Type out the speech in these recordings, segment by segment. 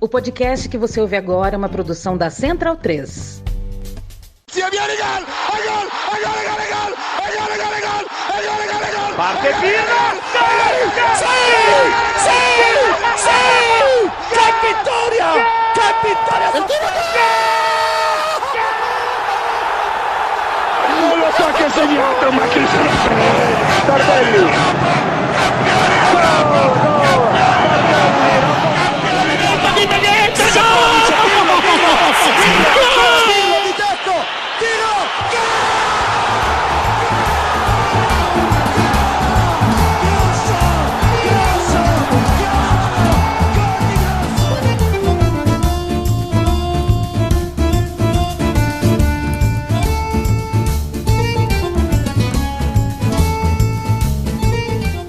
O podcast que você ouve agora é uma produção da Central 3. Parte Pino! ¡Sí! ¡Qué victoria! ¡Qué victoria! Non lo so che ha segnato, ma chi se lo frega? Tardelli!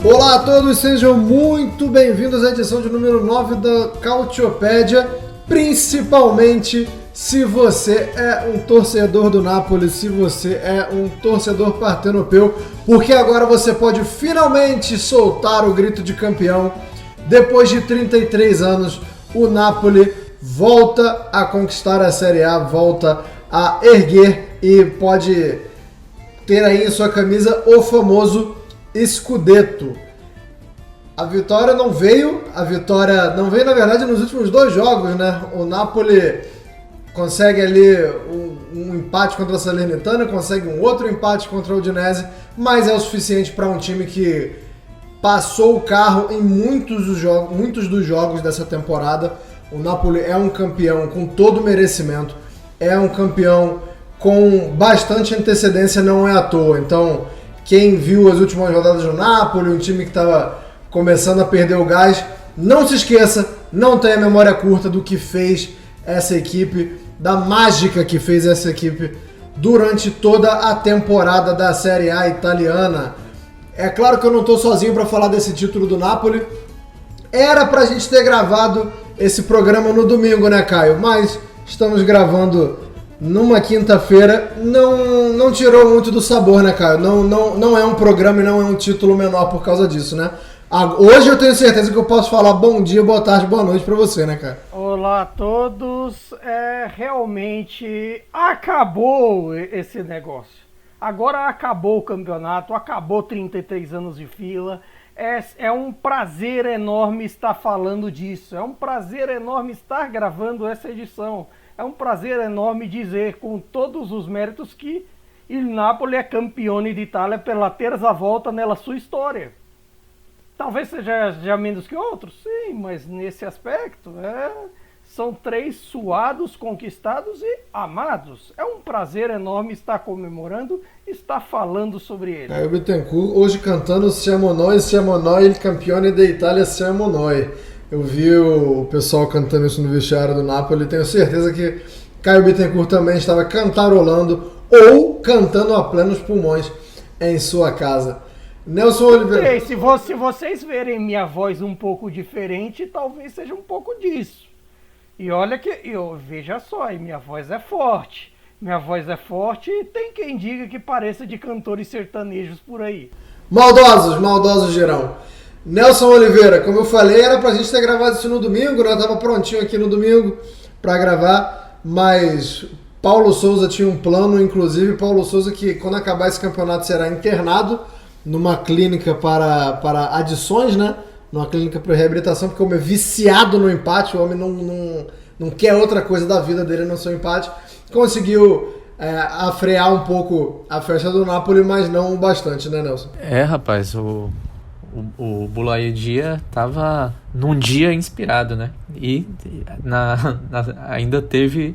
Olá a todos, sejam muito bem-vindos à edição de número 9 da Cautiopédia, principalmente se você é um torcedor do Napoli, se você é um torcedor partenopeu, porque agora você pode finalmente soltar o grito de campeão. Depois de 33 anos, o Napoli volta a conquistar a Série A, volta a erguer e pode ter aí em sua camisa o famoso Scudetto. A vitória não veio na verdade nos últimos dois jogos, né? O Napoli consegue ali um empate contra a Salernitana, consegue um outro empate contra a Udinese, mas é o suficiente para um time que passou o carro em muitos dos jogos dessa temporada. O Napoli é um campeão com todo merecimento, é um campeão com bastante antecedência, não é à toa. Então, quem viu as últimas rodadas do Napoli, um time que estava começando a perder o gás, não se esqueça, não tenha memória curta do que fez essa equipe, da mágica que fez essa equipe durante toda a temporada da Série A italiana. É claro que eu não estou sozinho para falar desse título do Napoli. Era para a gente ter gravado esse programa no domingo, né, Caio? Mas estamos gravando numa quinta-feira, não tirou muito do sabor, né, Caio? Não é um programa e não é um título menor por causa disso, né? Hoje eu tenho certeza que eu posso falar bom dia, boa tarde, boa noite pra você, né, cara? Olá a todos, realmente acabou esse negócio. Agora acabou o campeonato, acabou 33 anos de fila. É um prazer enorme estar falando disso, é um prazer enorme estar gravando essa edição. É um prazer enorme dizer com todos os méritos que il Napoli é campione d'Italia pela terza volta nella sua história. Talvez seja já menos que outros, sim, mas nesse aspecto são três suados, conquistados e amados. É um prazer enorme estar comemorando, estar falando sobre ele. Caio Bittencourt hoje cantando Siamo noi, il campione d'Italia, siamo noi. Eu vi o pessoal cantando isso no vestiário do Napoli, tenho certeza que Caio Bittencourt também estava cantarolando ou cantando a plenos pulmões em sua casa. Nelson Oliveira. Se vocês verem minha voz um pouco diferente, talvez seja um pouco disso. E olha que, veja só, minha voz é forte. Minha voz é forte e tem quem diga que pareça de cantores sertanejos por aí. Maldosos geral. Nelson Oliveira, como eu falei, era pra gente ter gravado isso no domingo, né? Eu tava prontinho aqui no domingo pra gravar, mas Paulo Souza tinha um plano, inclusive Paulo Souza, que quando acabar esse campeonato será internado numa clínica para adições, né? Numa clínica para reabilitação, porque o homem é viciado no empate, o homem não quer outra coisa da vida dele não ser um empate. Conseguiu afrear um pouco a festa do Napoli, mas não bastante, né, Nelson? Rapaz, o Boulaye tava num dia inspirado, né? E ainda teve,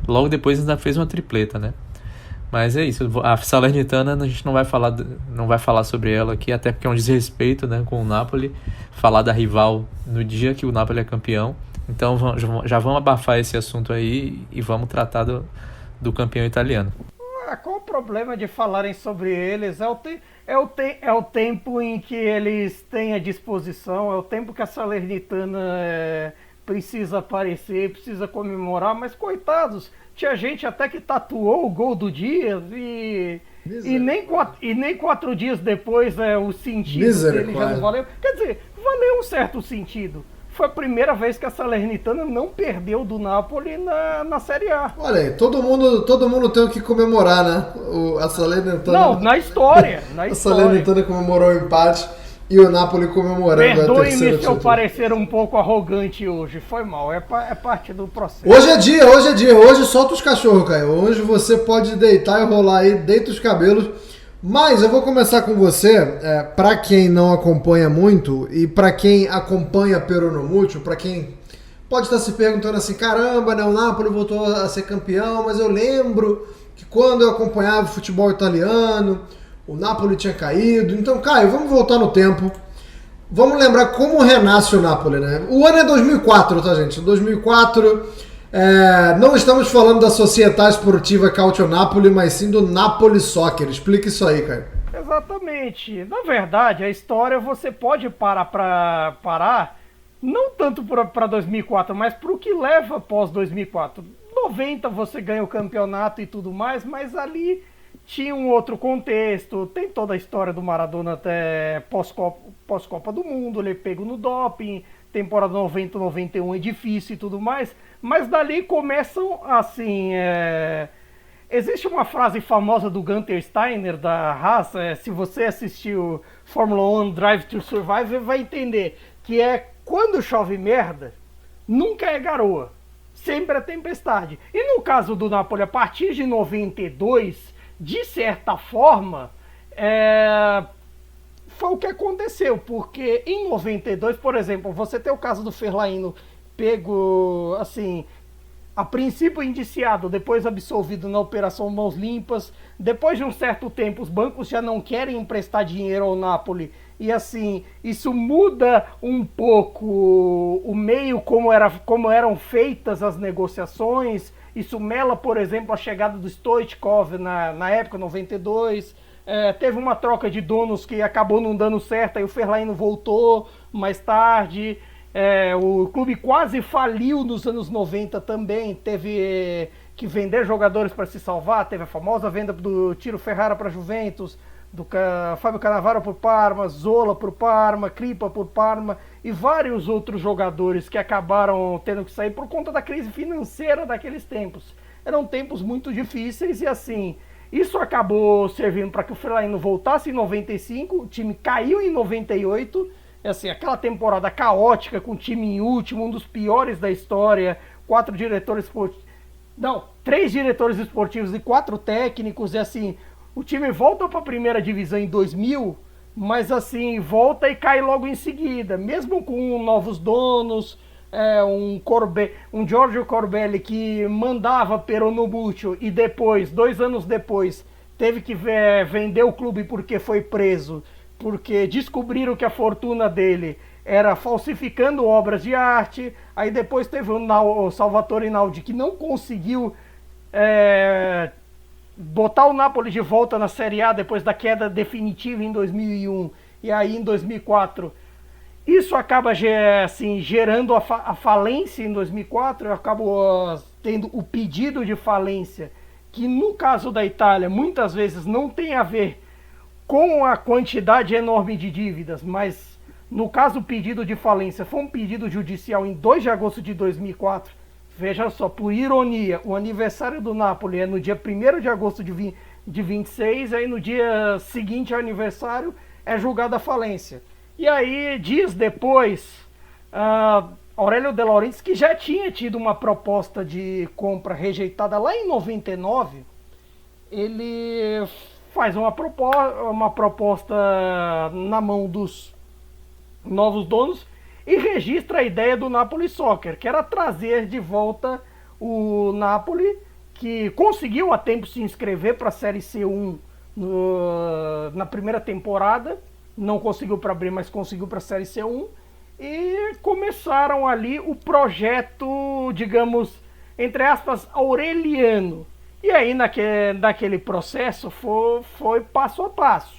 logo depois ainda fez uma tripleta, né? Mas é isso, a Salernitana a gente não vai falar sobre ela aqui, até porque é um desrespeito, né, com o Napoli, falar da rival no dia que o Napoli é campeão. Então já vamos abafar esse assunto aí e vamos tratar do campeão italiano. Qual o problema de falarem sobre eles? É o tempo em que eles têm à disposição, é o tempo que a Salernitana precisa aparecer, precisa comemorar, mas coitados, tinha gente até que tatuou o gol do Dias e nem 4 dias depois o sentido dele já não valeu. Quer dizer, valeu um certo sentido. foi a primeira vez que a Salernitana não perdeu do Napoli na Série A. Olha aí, todo mundo tem o que comemorar, né? A Salernitana... Não, na história. A Salernitana comemorou o empate e o Napoli comemorando a terceira Perdoe-me se eu título. parecer um pouco arrogante hoje. Foi mal, é parte do processo. Hoje é dia. Hoje solta os cachorros, Caio. Hoje você pode deitar e rolar aí, deita os cabelos. Mas eu vou começar com você, para quem não acompanha muito e para quem acompanha Peronomútil, para quem pode estar se perguntando assim, caramba, né, o Napoli voltou a ser campeão, mas eu lembro que quando eu acompanhava o futebol italiano, o Napoli tinha caído. Então, Caio, vamos voltar no tempo. Vamos lembrar como renasce o Napoli, né? O ano é 2004, tá, gente? 2004... não estamos falando da Società Sportiva Calcio Napoli, mas sim do Napoli Soccer. Explica isso aí, Caio. Exatamente. Na verdade, a história você pode parar, não tanto para 2004, mas para o que leva após 2004. 90 você ganha o campeonato e tudo mais, mas ali tinha um outro contexto. Tem toda a história do Maradona até pós-Copa do Mundo, ele é pego no doping, temporada 90, 91 é difícil e tudo mais. Mas dali começam, assim, existe uma frase famosa do Gunther Steiner, da Haas, se você assistiu Fórmula 1 Drive to Survive, vai entender, que é quando chove merda, nunca é garoa, sempre é tempestade. E no caso do Napoli, a partir de 92, de certa forma, foi o que aconteceu, porque em 92, por exemplo, você tem o caso do Fellaini, pego, assim, a princípio indiciado, depois absolvido na Operação Mãos Limpas. Depois de um certo tempo, os bancos já não querem emprestar dinheiro ao Napoli. E assim, isso muda um pouco o meio como eram feitas as negociações. Isso mela, por exemplo, a chegada do Stoichkov na época, 92. Teve uma troca de donos que acabou não dando certo, aí o Fellaini voltou mais tarde. O clube quase faliu nos anos 90 também, teve que vender jogadores para se salvar, teve a famosa venda do Tiro Ferrara para a Juventus, do Fábio Cannavaro por Parma, Zola por Parma, Kripa por Parma e vários outros jogadores que acabaram tendo que sair por conta da crise financeira daqueles tempos. Eram tempos muito difíceis e assim, isso acabou servindo para que o Fellaini voltasse em 95, o time caiu em 98, assim, aquela temporada caótica com o time em último, um dos piores da história, 3 diretores esportivos e 4 técnicos, e assim, o time volta para a primeira divisão em 2000, mas assim, volta e cai logo em seguida, mesmo com novos donos, um Giorgio Corbelli que mandava Peronomútil e depois, 2 anos depois, teve que vender o clube porque foi preso, porque descobriram que a fortuna dele era falsificando obras de arte. Aí depois teve o Salvatore Rinaldi, que não conseguiu botar o Napoli de volta na Série A depois da queda definitiva em 2001. E aí em 2004, isso acaba assim, gerando a falência em 2004. Acabou tendo o pedido de falência, que no caso da Itália, muitas vezes não tem a ver com a quantidade enorme de dívidas, mas no caso o pedido de falência foi um pedido judicial em 2 de agosto de 2004. Veja só, por ironia, o aniversário do Napoli é no dia 1º de agosto de 26, aí no dia seguinte ao aniversário é julgada a falência. E aí, dias depois, Aurelio De Laurentiis, que já tinha tido uma proposta de compra rejeitada lá em 99, ele faz uma proposta na mão dos novos donos e registra a ideia do Napoli Soccer, que era trazer de volta o Napoli, que conseguiu a tempo se inscrever para a Série C1 na primeira temporada, não conseguiu para abrir, mas conseguiu para a Série C1, e começaram ali o projeto, digamos, entre aspas, aureliano. E aí naquele processo foi passo a passo.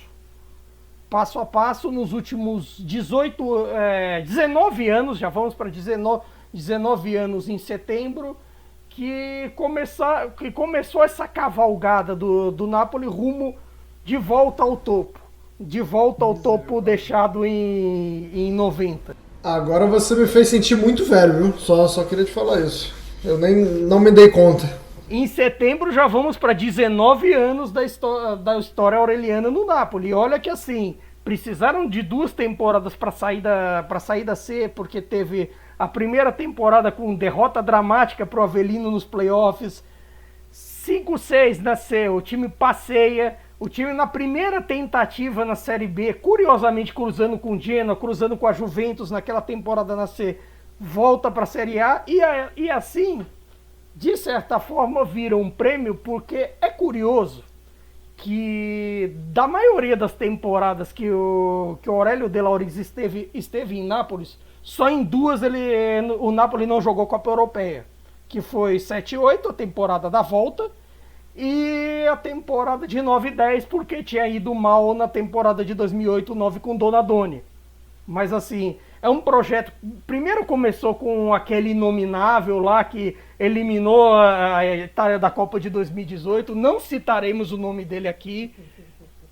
Passo a passo nos últimos 19 anos, já vamos para 19 anos em setembro, que começou essa cavalgada do Napoli rumo de volta ao topo. De volta ao topo deixado em 90. Agora você me fez sentir muito velho, viu? Só queria te falar isso. Eu não me dei conta. Em setembro já vamos para 19 anos da história aureliana no Napoli. E olha que assim, precisaram de 2 temporadas para sair da C, porque teve a primeira temporada com derrota dramática pro Avellino nos playoffs, 5-6 na C, o time passeia, o time na primeira tentativa na Série B, curiosamente cruzando com o Genoa, cruzando com a Juventus naquela temporada na C, volta para a Série A e assim, de certa forma, vira um prêmio, porque é curioso que da maioria das temporadas que o Aurélio De Laurentiis esteve em Nápoles, só em 2 o Napoli não jogou Copa Europeia, que foi 7-8, a temporada da volta, e a temporada de 9-10, porque tinha ido mal na temporada de 2008-9 com Donadoni. Mas assim, é um projeto, primeiro começou com aquele inominável lá que eliminou a Itália da Copa de 2018, não citaremos o nome dele aqui,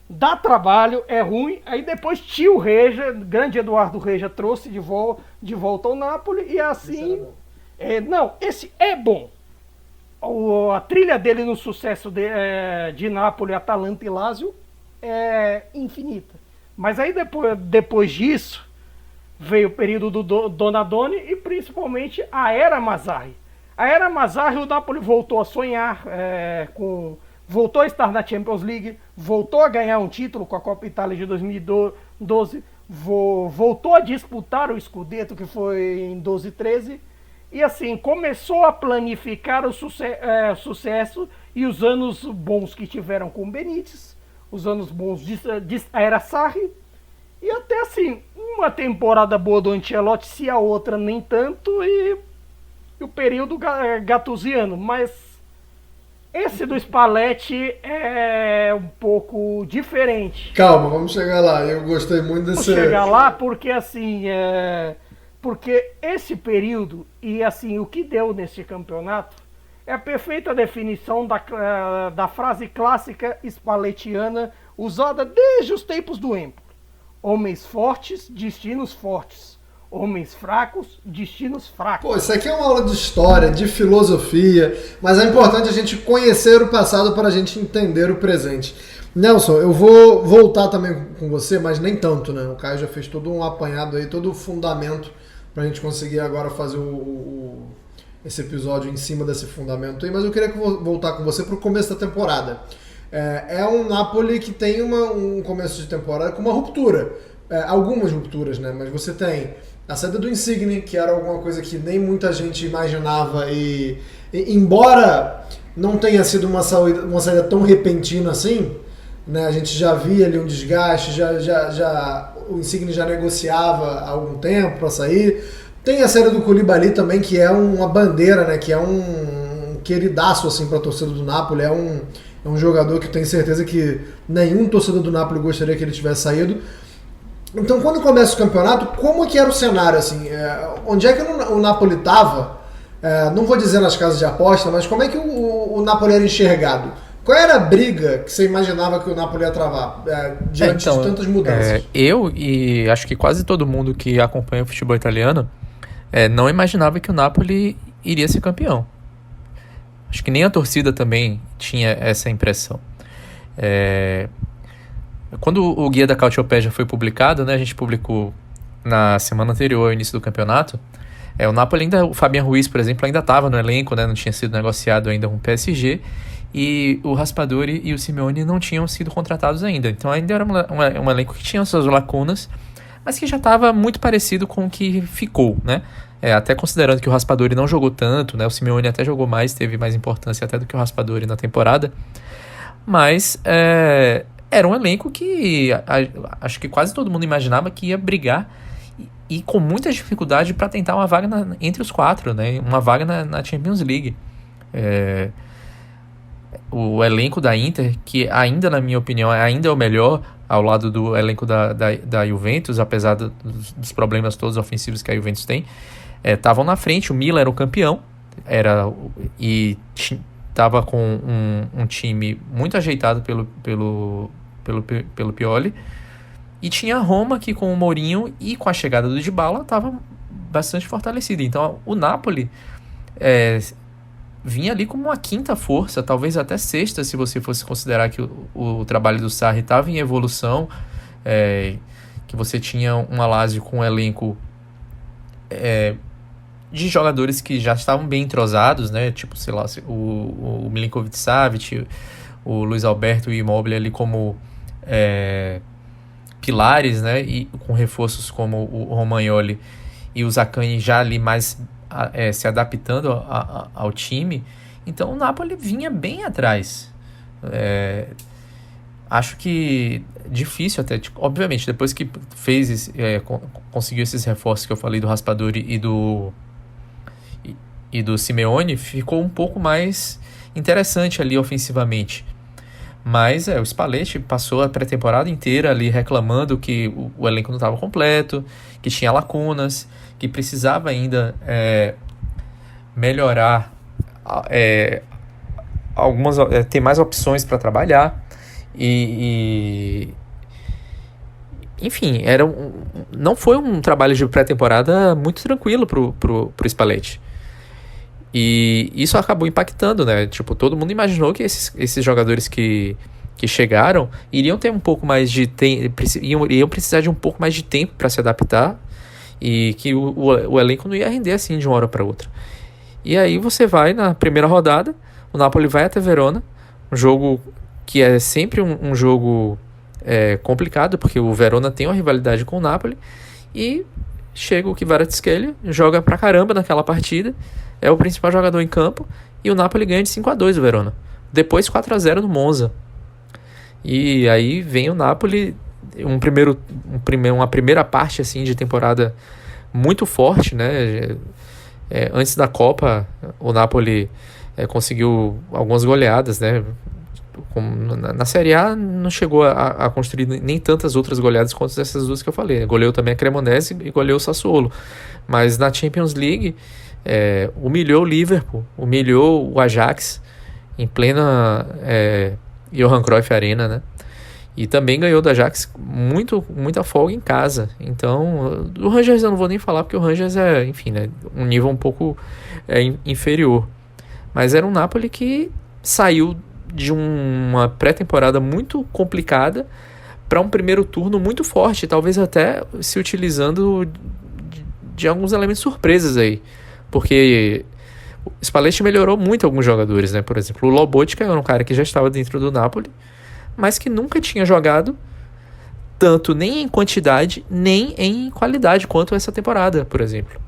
dá trabalho, é ruim. Aí depois tio Reja, grande Eduardo Reja, trouxe de volta ao Napoli, e assim, esse é bom. A trilha dele no sucesso de Napoli, Atalanta e Lazio é infinita. Mas aí depois disso veio o período do Donadoni e principalmente a Era Mazzarri. A Era Mazzarri, o Napoli voltou a sonhar, voltou a estar na Champions League, voltou a ganhar um título com a Copa Itália de 2012, voltou a disputar o Scudetto, que foi em 12-13, e assim, começou a planificar o sucesso e os anos bons que tiveram com o Benítez, os anos bons de Era Sarri, e até assim, uma temporada boa do Ancelotti, se a outra nem tanto, e o período gattusiano. Mas esse do Spalletti é um pouco diferente. Calma, vamos chegar lá. Eu gostei muito desse... Vamos chegar lá porque assim, porque esse período e assim, o que deu nesse campeonato é a perfeita definição da frase clássica spallettiana usada desde os tempos do Empoli. Homens fortes, destinos fortes. Homens fracos, destinos fracos. Pô, isso aqui é uma aula de história, de filosofia, mas é importante a gente conhecer o passado para a gente entender o presente. Nelson, eu vou voltar também com você, mas nem tanto, né? O Caio já fez todo um apanhado aí, todo o fundamento para a gente conseguir agora fazer esse episódio em cima desse fundamento aí, mas eu queria voltar com você para o começo da temporada. É um Napoli que tem um começo de temporada com uma ruptura. Algumas rupturas, né? Mas você tem a saída do Insigne, que era alguma coisa que nem muita gente imaginava, e embora não tenha sido uma saída tão repentina assim, né? A gente já via ali um desgaste, o Insigne já negociava há algum tempo para sair. Tem a saída do Koulibaly também, que é uma bandeira, né? Que é um queridaço assim, para a torcida do Napoli, é um jogador que eu tenho certeza que nenhum torcedor do Napoli gostaria que ele tivesse saído. Então, quando começa o campeonato, como que era o cenário? Assim, onde é que o Napoli estava? Não vou dizer nas casas de aposta, mas como é que o Napoli era enxergado? Qual era a briga que você imaginava que o Napoli ia travar diante de tantas mudanças? Eu e acho que quase todo mundo que acompanha o futebol italiano não imaginava que o Napoli iria ser campeão. Acho que nem a torcida também tinha essa impressão. Quando o guia da Calciopédia foi publicado, né, a gente publicou na semana anterior ao início do campeonato, o Napoli o Fabian Ruiz, por exemplo, ainda estava no elenco, né, não tinha sido negociado ainda com o PSG, e o Raspadori e o Simeone não tinham sido contratados ainda. Então ainda era um elenco que tinha suas lacunas, mas que já estava muito parecido com o que ficou, né? Até considerando que o Raspadori não jogou tanto, né? O Simeone até jogou mais, teve mais importância até do que o Raspadori na temporada. Mas era um elenco que acho que quase todo mundo imaginava que ia brigar e com muita dificuldade para tentar uma vaga entre os 4, né? Uma vaga na Champions League. O elenco da Inter, que ainda, na minha opinião, ainda é o melhor ao lado do elenco da Juventus, apesar dos problemas todos ofensivos que a Juventus tem, estavam na frente. O Milan era o campeão, e estava com um time muito ajeitado pelo Pioli, E tinha a Roma que com o Mourinho e com a chegada do Dybala estava bastante fortalecida. Então o Napoli vinha ali como uma quinta força, talvez até sexta, se você fosse considerar que o trabalho do Sarri estava em evolução, que você tinha uma Lazio com um elenco de jogadores que já estavam bem entrosados, né? Tipo, sei lá, o Milinkovic-Savic, o Luiz Alberto e o Immobile ali como pilares, né? E com reforços como o Romagnoli e o Zaccagni já ali mais se adaptando ao time. Então o Napoli vinha bem atrás. Acho que difícil até, tipo, obviamente, depois que conseguiu esses reforços que eu falei do Raspadori e do Simeone, ficou um pouco mais interessante ali ofensivamente. Mas o Spalletti passou a pré-temporada inteira ali reclamando que o elenco não estava completo, que tinha lacunas, que precisava ainda melhorar, ter mais opções para trabalhar. Enfim, não foi um trabalho de pré-temporada muito tranquilo pro Spalletti. E isso acabou impactando, né? Tipo, todo mundo imaginou que esses jogadores que chegaram iriam ter um pouco mais de tempo, iriam precisar de um pouco mais de tempo para se adaptar, e que o elenco não ia render assim de uma hora para outra. E aí você vai na primeira rodada, o Napoli vai até Verona, um jogo que é sempre um jogo complicado, porque o Verona tem uma rivalidade com o Napoli, e chega o Kvaratskhelia, joga pra caramba naquela partida, é o principal jogador em campo, e o Napoli ganha de 5-2 o Verona. Depois 4-0 no Monza. E aí vem o Napoli, uma primeira parte assim, de temporada muito forte, né? Antes da Copa, o Napoli conseguiu algumas goleadas, né? Na Série A não chegou a construir nem tantas outras goleadas quanto essas duas que eu falei. Goleou também a Cremonese e goleou o Sassuolo. Mas na Champions League humilhou o Liverpool, humilhou o Ajax em plena Johan Cruyff Arena, né? E também ganhou do Ajax muita folga em casa. Então, do Rangers eu não vou nem falar, porque o Rangers enfim, né, um nível um pouco inferior. Mas era um Napoli que saiu de uma pré-temporada muito complicada para um primeiro turno muito forte, talvez até se utilizando de alguns elementos surpresas aí, porque o Spalletti melhorou muito alguns jogadores, né? Por exemplo, o Lobotka era um cara que já estava dentro do Napoli, mas que nunca tinha jogado tanto nem em quantidade nem em qualidade quanto essa temporada, por exemplo.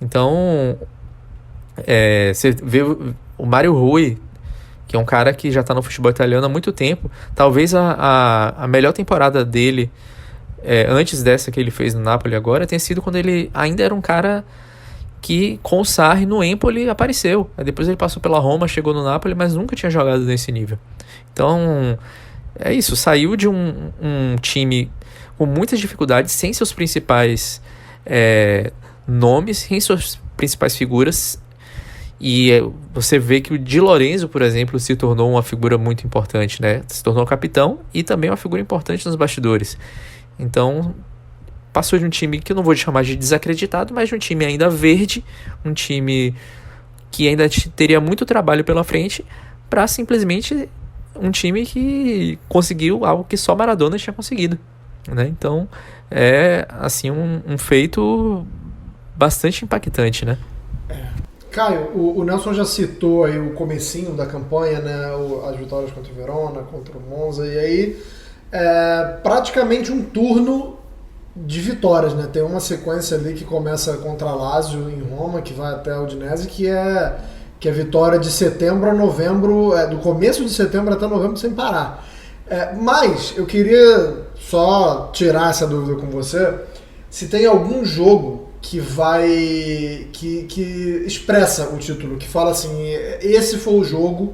Então você vê o Mario Rui, que é um cara que já está no futebol italiano há muito tempo. Talvez a melhor temporada dele, antes dessa que ele fez no Napoli agora, tenha sido quando ele ainda era um cara que com o Sarri no Empoli apareceu. Aí depois ele passou pela Roma, chegou no Napoli, mas nunca tinha jogado nesse nível. Então, é isso. Saiu de um time com muitas dificuldades, sem seus principais nomes, sem suas principais figuras. E você vê que o Di Lorenzo, por exemplo, se tornou uma figura muito importante, né? Se tornou capitão e também uma figura importante nos bastidores. Então, passou de um time que eu não vou chamar de desacreditado, mas de um time ainda verde, um time que ainda teria muito trabalho pela frente, para simplesmente um time que conseguiu algo que só Maradona tinha conseguido, né? Então, assim, um feito bastante impactante, né? Caio, o Nelson já citou aí o comecinho da campanha, né? As vitórias contra o Verona, contra o Monza, e aí praticamente um turno de vitórias, né? Tem uma sequência ali que começa contra a Lazio em Roma, que vai até a Udinese, que é vitória de setembro a novembro, do começo de setembro até novembro sem parar. Mas eu queria só tirar essa dúvida com você, se tem algum jogo que expressa o título, que fala assim, esse foi o jogo.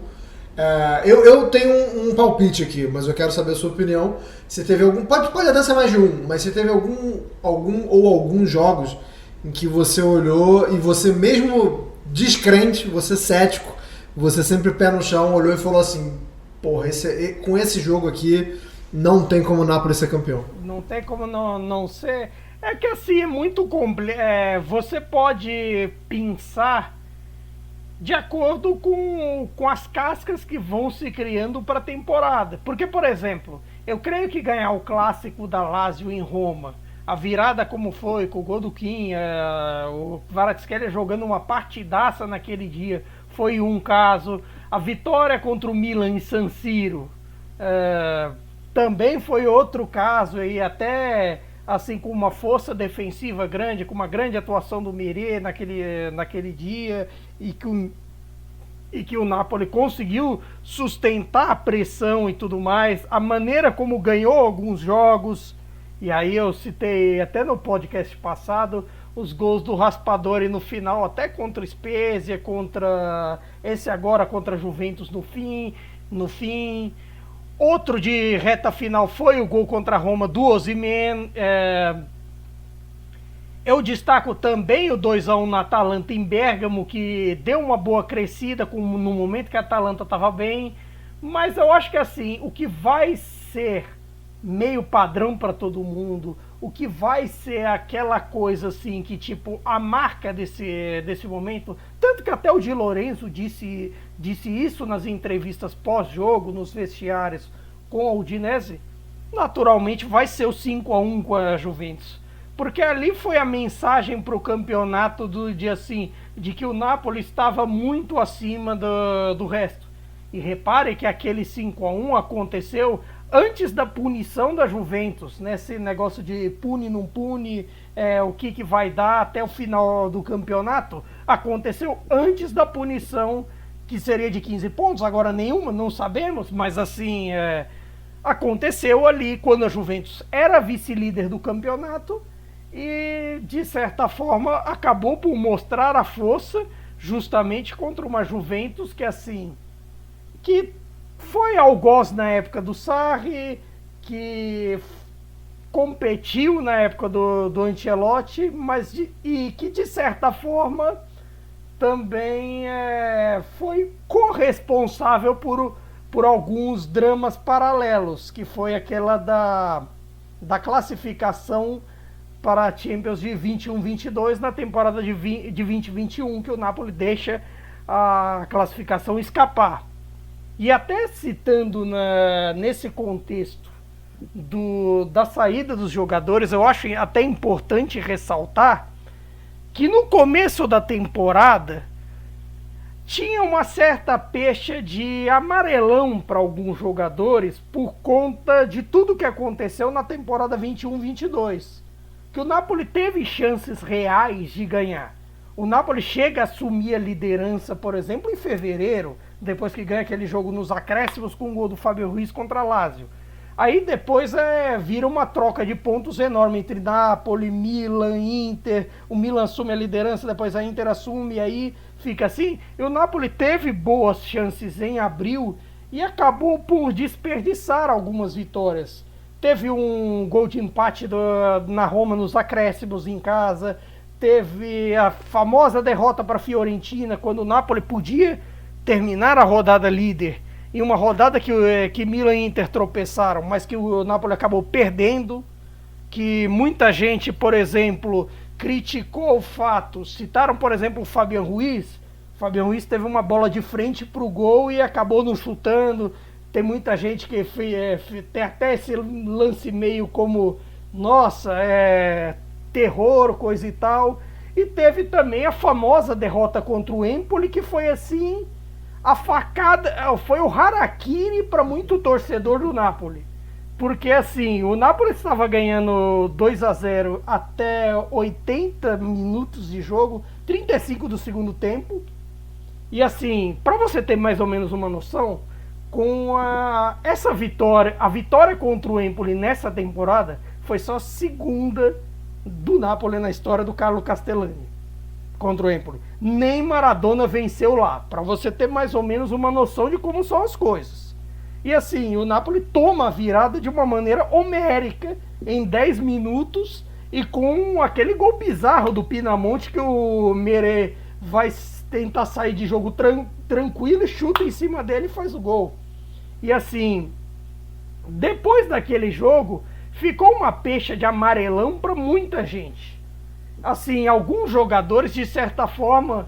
Eu tenho um palpite aqui, mas eu quero saber a sua opinião. Se teve algum, pode até ser mais de um, mas se teve alguns jogos em que você olhou e você mesmo descrente, você cético, você sempre pé no chão, olhou e falou assim, porra, com esse jogo aqui não tem como o Napoli ser campeão. Não tem como não ser. É que assim, é muito complexo. Você pode pensar de acordo com as cascas que vão se criando para a temporada. Porque, por exemplo, eu creio que ganhar o clássico da Lazio em Roma, a virada como foi, com o gol do Kim, o Kvaratskhelia jogando uma partidaça naquele dia, foi um caso. A vitória contra o Milan em San Siro também foi outro caso, e até assim com uma força defensiva grande, com uma grande atuação do Meret naquele dia, e que o Napoli conseguiu sustentar a pressão e tudo mais, a maneira como ganhou alguns jogos. E aí eu citei até no podcast passado os gols do Raspadori no final, até contra Spezia, contra esse agora contra Juventus no fim. Outro de reta final foi o gol contra a Roma do Osimhen. Eu destaco também o 2-1 na Atalanta em Bérgamo, que deu uma boa crescida no momento que a Atalanta estava bem. Mas eu acho que assim, o que vai ser meio padrão para todo mundo, o que vai ser aquela coisa assim que tipo a marca desse momento, tanto que até o Di Lorenzo disse isso nas entrevistas pós-jogo, nos vestiários com a Udinese, naturalmente vai ser o 5-1 com a Juventus, porque ali foi a mensagem para o campeonato de que o Napoli estava muito acima do resto. E repare que aquele 5-1 aconteceu antes da punição da Juventus, né? Esse negócio de pune, não pune, o que vai dar até o final do campeonato, aconteceu antes da punição, que seria de 15 pontos, agora nenhuma, não sabemos, mas assim, aconteceu ali quando a Juventus era vice-líder do campeonato e, de certa forma, acabou por mostrar a força justamente contra uma Juventus que, assim, que foi algoz na época do Sarri, que competiu na época do Ancelotti, e que de certa forma também foi corresponsável por alguns dramas paralelos, que foi aquela da classificação para a Champions de 21-22 na temporada de 20-21, que o Napoli deixa a classificação escapar. E até citando nesse contexto da saída dos jogadores, eu acho até importante ressaltar que no começo da temporada tinha uma certa pecha de amarelão para alguns jogadores por conta de tudo que aconteceu na temporada 21-22, que o Napoli teve chances reais de ganhar. O Napoli chega a assumir a liderança, por exemplo, em fevereiro, depois que ganha aquele jogo nos acréscimos com o gol do Fábio Ruiz contra a Lazio. Aí depois vira uma troca de pontos enorme entre Napoli, Milan, Inter. O Milan assume a liderança, depois a Inter assume, e aí fica assim. E o Napoli teve boas chances em abril e acabou por desperdiçar algumas vitórias. Teve um gol de empate na Roma nos acréscimos em casa. Teve a famosa derrota para a Fiorentina, quando o Napoli podia terminar a rodada líder, em uma rodada que Milan e Inter tropeçaram, mas que o Napoli acabou perdendo, que muita gente, por exemplo, criticou o fato, citaram, por exemplo, o Fabian Ruiz. O Fabian Ruiz teve uma bola de frente para o gol e acabou não chutando. Tem muita gente que tem até esse lance meio como, nossa, terror, coisa e tal. E teve também a famosa derrota contra o Empoli, que foi assim, a facada, foi o harakiri para muito torcedor do Napoli. Porque assim, o Napoli estava ganhando 2-0 até 80 minutos de jogo, 35 do segundo tempo. E assim, para você ter mais ou menos uma noção, com essa vitória, a vitória contra o Empoli nessa temporada foi só a segunda do Napoli na história do Carlo Castellani contra o Empoli. Nem Maradona venceu lá, para você ter mais ou menos uma noção de como são as coisas. E assim, o Napoli toma a virada de uma maneira homérica em 10 minutos e com aquele gol bizarro do Pinamonti, que o Meret vai tentar sair de jogo tranquilo e chuta em cima dele e faz o gol. E assim, depois daquele jogo, ficou uma pecha de amarelão para muita gente. Assim, alguns jogadores, de certa forma,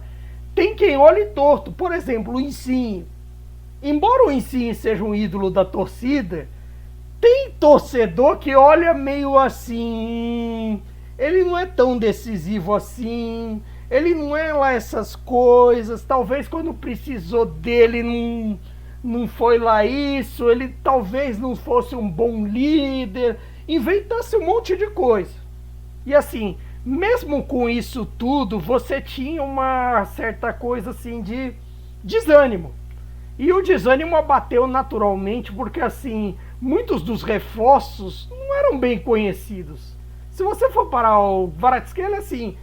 tem quem olhe torto. Por exemplo, o Insigne. Embora o Insigne seja um ídolo da torcida, tem torcedor que olha meio assim, ele não é tão decisivo assim, ele não é lá essas coisas, talvez quando precisou dele não foi lá isso, ele talvez não fosse um bom líder, inventasse um monte de coisa. E assim, mesmo com isso tudo, você tinha uma certa coisa assim de desânimo. E o desânimo abateu naturalmente porque assim, muitos dos reforços não eram bem conhecidos. Se você for parar o Kvaratskhelia, assim,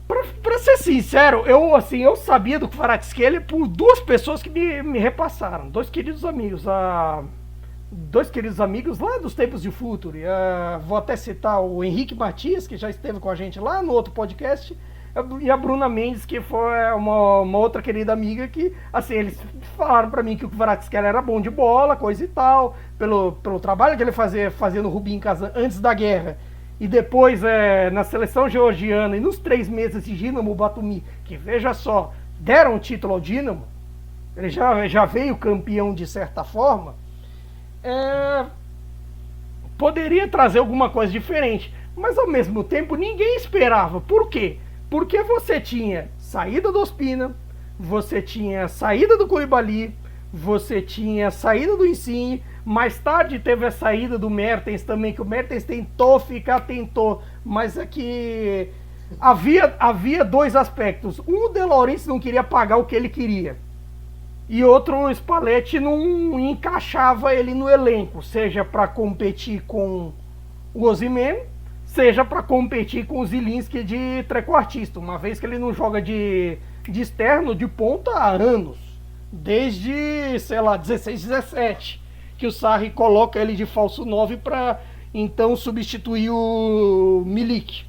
pra ser sincero, eu sabia do Kvaratskhelia por duas pessoas que me repassaram, dois queridos amigos lá dos tempos de Futuri. Vou até citar o Henrique Matias, que já esteve com a gente lá no outro podcast, e a Bruna Mendes, que foi uma outra querida amiga que, assim, eles falaram pra mim que o Kvaratskhelia era bom de bola, coisa e tal, pelo trabalho que ele fazia no Rubin Kazan antes da guerra, e depois na seleção georgiana, e nos 3 meses de Dinamo Batumi, que veja só, deram o título ao Dinamo, ele já veio campeão de certa forma, poderia trazer alguma coisa diferente, mas ao mesmo tempo ninguém esperava. Por quê? Porque você tinha saída do Ospina, você tinha saída do Koulibaly, você tinha saída do Insigne, mais tarde teve a saída do Mertens também, que o Mertens tentou, mas é que havia dois aspectos. Um, o De Laurentiis não queria pagar o que ele queria, e outro, o Spalletti não encaixava ele no elenco, seja para competir com o Osimhen, seja para competir com o Zielinski de trequartista, uma vez que ele não joga de externo, de ponta há anos, desde, sei lá, 16, 17, que o Sarri coloca ele de falso 9 para então substituir o Milik.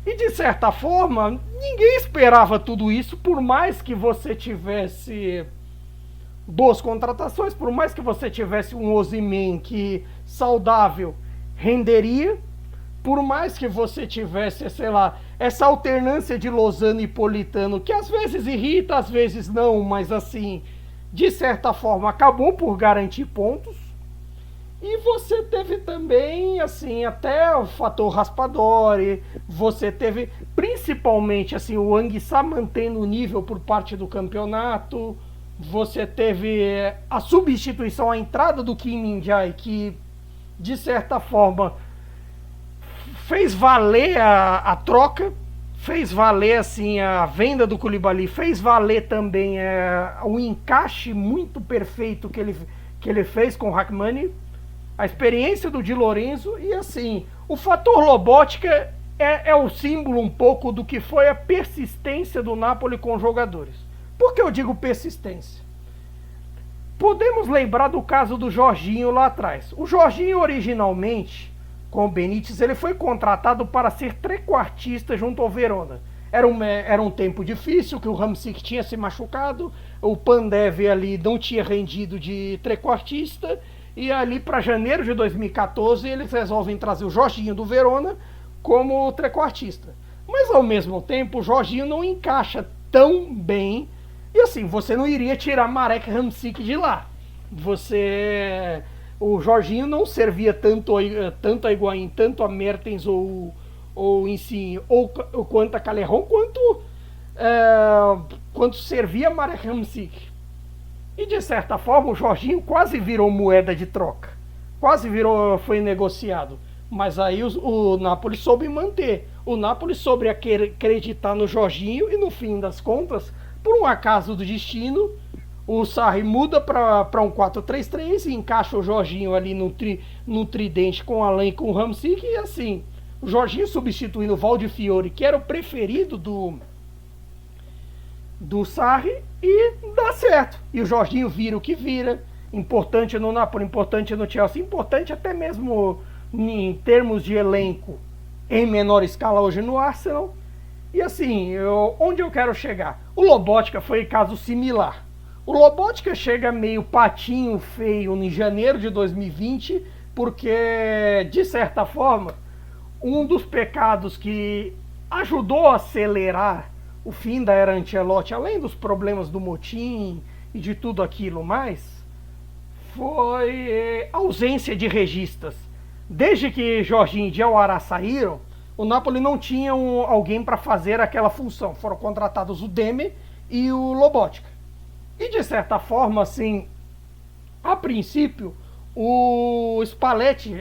E de certa forma, ninguém esperava tudo isso, por mais que você tivesse boas contratações, por mais que você tivesse um Osimhen que saudável renderia, por mais que você tivesse, sei lá, essa alternância de Lozano e Politano, que às vezes irrita, às vezes não, mas assim, de certa forma, acabou por garantir pontos. E você teve também, assim, até o fator Raspadori, você teve principalmente, assim, o Anguissa mantendo o nível por parte do campeonato, você teve a substituição, a entrada do Kim Min-jae, que, de certa forma, fez valer a troca, fez valer assim a venda do Koulibaly, fez valer também o encaixe muito perfeito que ele fez com o Rachmani, a experiência do Di Lorenzo e assim, o fator Lobotka é o símbolo um pouco do que foi a persistência do Napoli com os jogadores. Por que eu digo persistência? Podemos lembrar do caso do Jorginho lá atrás. O Jorginho originalmente, com o Benítez, ele foi contratado para ser trequartista junto ao Verona. Era um tempo difícil, que o Hamsik tinha se machucado, o Pandev ali não tinha rendido de trequartista, e ali para janeiro de 2014 eles resolvem trazer o Jorginho do Verona como trequartista. Mas ao mesmo tempo o Jorginho não encaixa tão bem, e assim, você não iria tirar Marek Hamsik de lá. O Jorginho não servia tanto a Higuaín, tanto a Mertens ou Insigne, ou quanto a Calejon, quanto servia a Marek Hamsik. E de certa forma o Jorginho quase virou moeda de troca, foi negociado. Mas aí o Napoli soube manter, o Napoli soube acreditar no Jorginho e no fim das contas, por um acaso do destino, o Sarri muda para um 4-3-3 e encaixa o Jorginho ali no tridente com o Alain e com o Hamsik, e assim, o Jorginho substituindo o Valdifiori, que era o preferido do Sarri, e dá certo. E o Jorginho vira o que vira, importante no Napoli, importante no Chelsea, importante até mesmo em termos de elenco, em menor escala hoje no Arsenal. E assim, onde eu quero chegar? O Lobotka foi caso similar. O Lobotka chega meio patinho feio em janeiro de 2020, porque, de certa forma, um dos pecados que ajudou a acelerar o fim da era Ancelotti, além dos problemas do motim e de tudo aquilo mais, foi a ausência de registas. Desde que Jorginho e Diawara saíram, o Napoli não tinha alguém para fazer aquela função. Foram contratados o Deme e o Lobotka. E de certa forma, assim, a princípio, o Spalletti,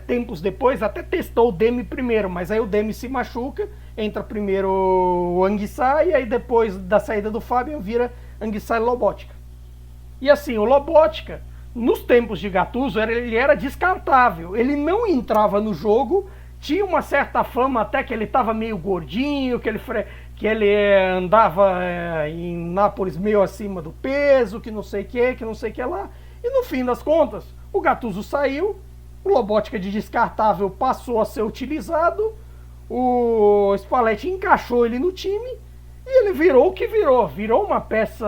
tempos depois, até testou o Deme primeiro, mas aí o Deme se machuca, entra primeiro o Anguissa, e aí depois da saída do Fabian vira Anguissa e Lobotka. E assim, o Lobotka, nos tempos de Gattuso, ele era descartável, ele não entrava no jogo, tinha uma certa fama até que ele estava meio gordinho, que ele andava em Nápoles meio acima do peso, que não sei o que lá. E no fim das contas, o Gattuso saiu, o Lobotka de descartável passou a ser utilizado, o Spalletti encaixou ele no time e ele virou o que virou. Virou uma peça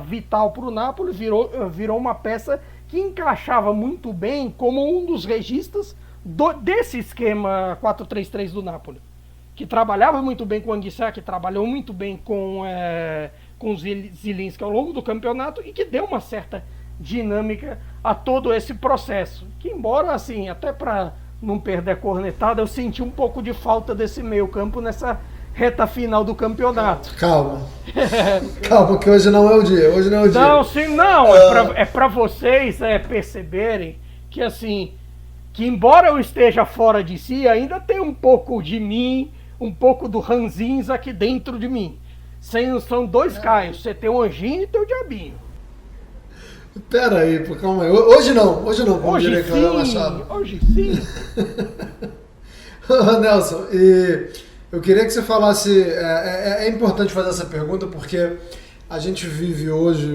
vital para o Napoli, virou uma peça que encaixava muito bem como um dos registas desse esquema 4-3-3 do Napoli, que trabalhava muito bem com o Anguissa, que trabalhou muito bem com o Zielinski ao longo do campeonato e que deu uma certa dinâmica a todo esse processo. Que embora, assim, até para não perder a cornetada, eu senti um pouco de falta desse meio campo nessa reta final do campeonato. Calma. Calma, que hoje não é o dia. Hoje não é o dia. Não, sim, não. É para vocês perceberem que, assim, que embora eu esteja fora de si, ainda tem um pouco de mim, um pouco do Ranzins aqui dentro de mim. São dois Caios. Você tem o Anjinho e tem o Diabinho. Pera aí, calma aí. Hoje não, como diria Cláudio Machado. Hoje sim. Nelson, e eu queria que você falasse, é importante fazer essa pergunta porque a gente vive hoje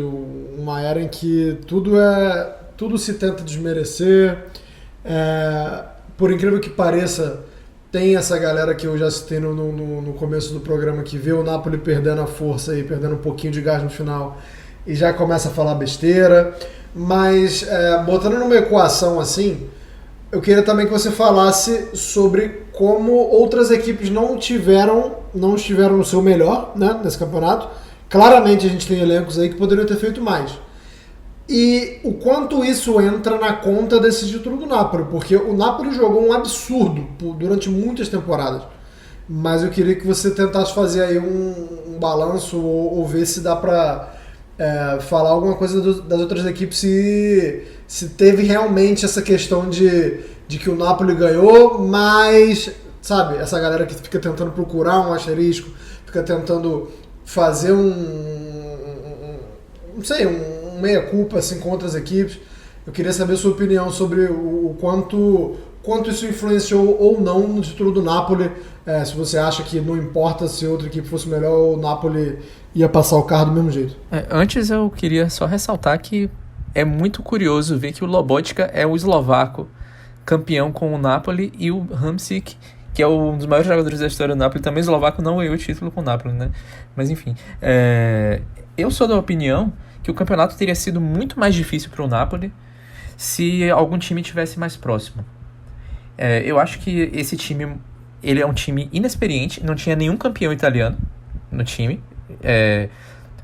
uma era em que tudo se tenta desmerecer, por incrível que pareça, tem essa galera que eu já citei no começo do programa que vê o Napoli perdendo a força e perdendo um pouquinho de gás no final e já começa a falar besteira, mas botando numa equação assim, eu queria também que você falasse sobre como outras equipes não estiveram no seu melhor, né, nesse campeonato. Claramente a gente tem elencos aí que poderiam ter feito mais. E o quanto isso entra na conta desse título do Napoli, porque o Napoli jogou um absurdo durante muitas temporadas. Mas eu queria que você tentasse fazer aí um balanço ou ver se dá pra falar alguma coisa das outras equipes, se teve realmente essa questão de que o Napoli ganhou, mas, sabe, essa galera que fica tentando procurar um asterisco, fica tentando fazer não sei, um meia-culpa assim, com outras equipes. Eu queria saber a sua opinião sobre o quanto isso influenciou ou não no título do Napoli, se você acha que não importa se outra equipe fosse melhor, o Napoli ia passar o carro do mesmo jeito. Antes eu queria só ressaltar que é muito curioso ver que o Lobotka é o eslovaco campeão com o Napoli e o Hamsik, que é um dos maiores jogadores da história do Napoli, também eslovaco, não ganhou o título com o Napoli, né? Mas enfim, eu sou da opinião que o campeonato teria sido muito mais difícil para o Napoli se algum time tivesse mais próximo. Eu acho que esse time, ele é um time inexperiente, não tinha nenhum campeão italiano no time.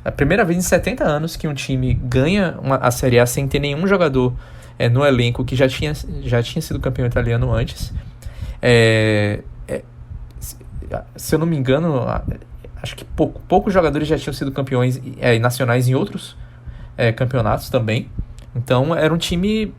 A primeira vez em 70 anos que um time ganha a Série A sem ter nenhum jogador no elenco que já tinha sido campeão italiano antes. Se eu não me engano, acho que poucos jogadores já tinham sido campeões nacionais em outros campeonatos também. Então era um time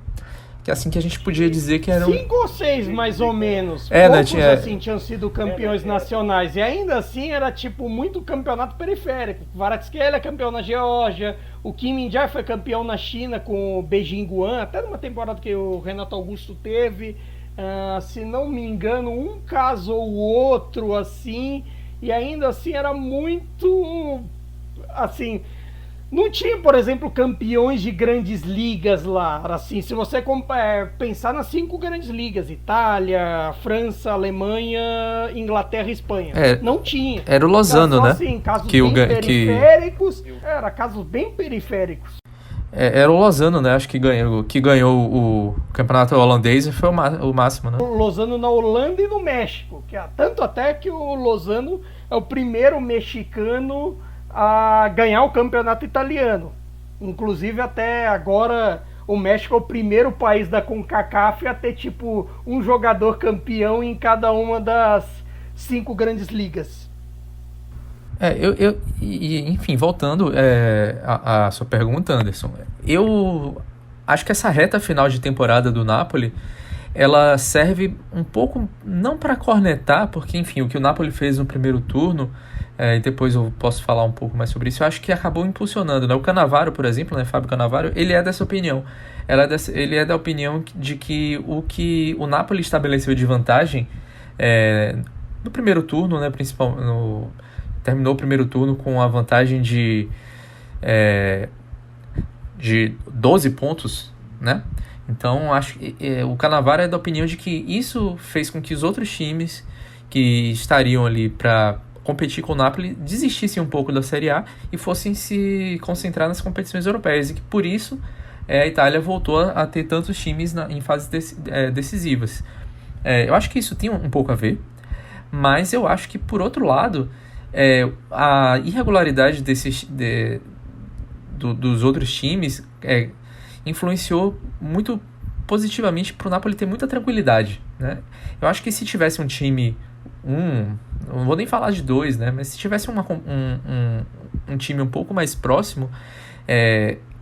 que assim que a gente podia dizer que eram 5 ou 6 mais ou menos. Poucos assim tinham sido campeões nacionais e ainda assim era tipo muito campeonato periférico. Kvaratskhelia é campeão na Geórgia, o Kim Min-jae foi campeão na China com o Beijing Guan, até numa temporada que o Renato Augusto teve. Se não me engano, um caso ou outro assim, e ainda assim era muito assim. Não tinha, por exemplo, campeões de grandes ligas lá. Assim, se você pensar nas 5 grandes ligas, Itália, França, Alemanha, Inglaterra e Espanha. Não tinha. Era o Lozano, né? Assim, casos bem periféricos. Era casos bem periféricos. Era o Lozano, né? Acho que ganhou o campeonato holandês e foi o máximo, né? O Lozano na Holanda e no México. Tanto até que o Lozano é o primeiro mexicano a ganhar o campeonato italiano. Inclusive, até agora, o México é o primeiro país da CONCACAF a ter, tipo, um jogador campeão em cada uma das 5 grandes ligas. Enfim, voltando à sua pergunta, Anderson, eu acho que essa reta final de temporada do Napoli, ela serve um pouco, não para cornetar, porque, enfim, o que o Napoli fez no primeiro turno, e depois eu posso falar um pouco mais sobre isso, eu acho que acabou impulsionando, né? O Cannavaro, por exemplo, né, Fábio Cannavaro, ele é dessa opinião. Ele é da opinião de que o Napoli estabeleceu de vantagem no primeiro turno, né, terminou o primeiro turno com a vantagem de 12 pontos, né? Então, acho que o Cannavaro é da opinião de que isso fez com que os outros times que estariam ali para competir com o Napoli desistissem um pouco da Série A e fossem se concentrar nas competições europeias, e que por isso a Itália voltou a ter tantos times em fases decisivas. Eu acho que isso tem um pouco a ver, mas eu acho que, por outro lado, a irregularidade dos outros times influenciou muito positivamente para o Napoli ter muita tranquilidade, né? Eu acho que se tivesse um time, não vou nem falar de 2, né? Mas se tivesse um time um pouco mais próximo,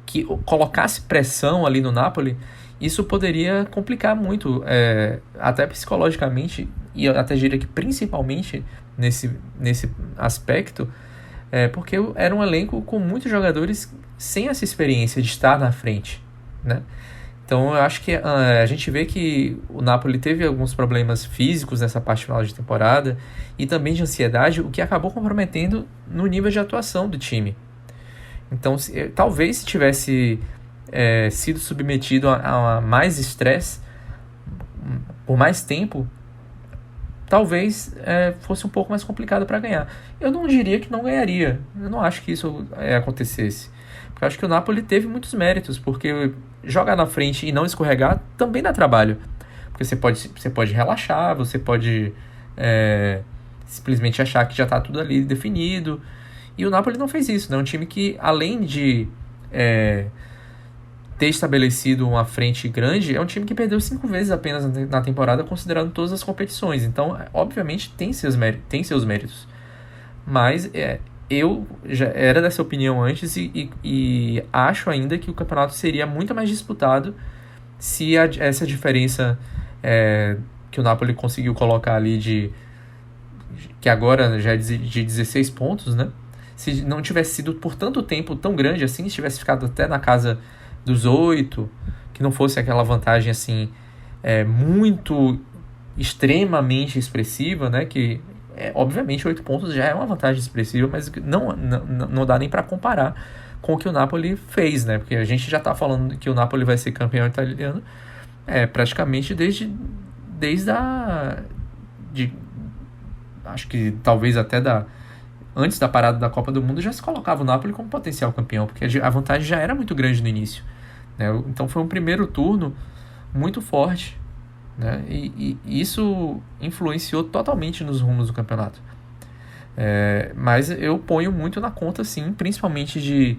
que colocasse pressão ali no Napoli, isso poderia complicar muito, até psicologicamente, e eu até diria que principalmente nesse aspecto, porque era um elenco com muitos jogadores sem essa experiência de estar na frente, né? Então eu acho que a gente vê que o Napoli teve alguns problemas físicos nessa parte final de temporada e também de ansiedade, o que acabou comprometendo no nível de atuação do time. Então talvez se tivesse sido submetido a mais estresse por mais tempo, talvez fosse um pouco mais complicado para ganhar. Eu não diria que não ganharia. Eu não acho que isso acontecesse. Porque eu acho que o Napoli teve muitos méritos, porque jogar na frente e não escorregar também dá trabalho. Porque você pode relaxar, você pode simplesmente achar que já está tudo ali definido. E o Napoli não fez isso, né? Um time que, além de ter estabelecido uma frente grande, é um time que perdeu 5 vezes apenas na temporada, considerando todas as competições. Então, obviamente, tem seus méritos. Mas eu já era dessa opinião antes e acho ainda que o campeonato seria muito mais disputado se essa diferença que o Napoli conseguiu colocar ali que agora já é de 16 pontos, né? Se não tivesse sido por tanto tempo tão grande assim, se tivesse ficado até na casa dos 8, que não fosse aquela vantagem assim muito extremamente expressiva, né? Que obviamente 8 pontos já é uma vantagem expressiva, mas não dá nem para comparar com o que o Napoli fez, né? Porque a gente já está falando que o Napoli vai ser campeão italiano praticamente desde acho que talvez até antes da parada da Copa do Mundo já se colocava o Napoli como potencial campeão, porque a vantagem já era muito grande no início, né? Então foi um primeiro turno muito forte, né? E isso influenciou totalmente nos rumos do campeonato. Mas eu ponho muito na conta, sim, principalmente de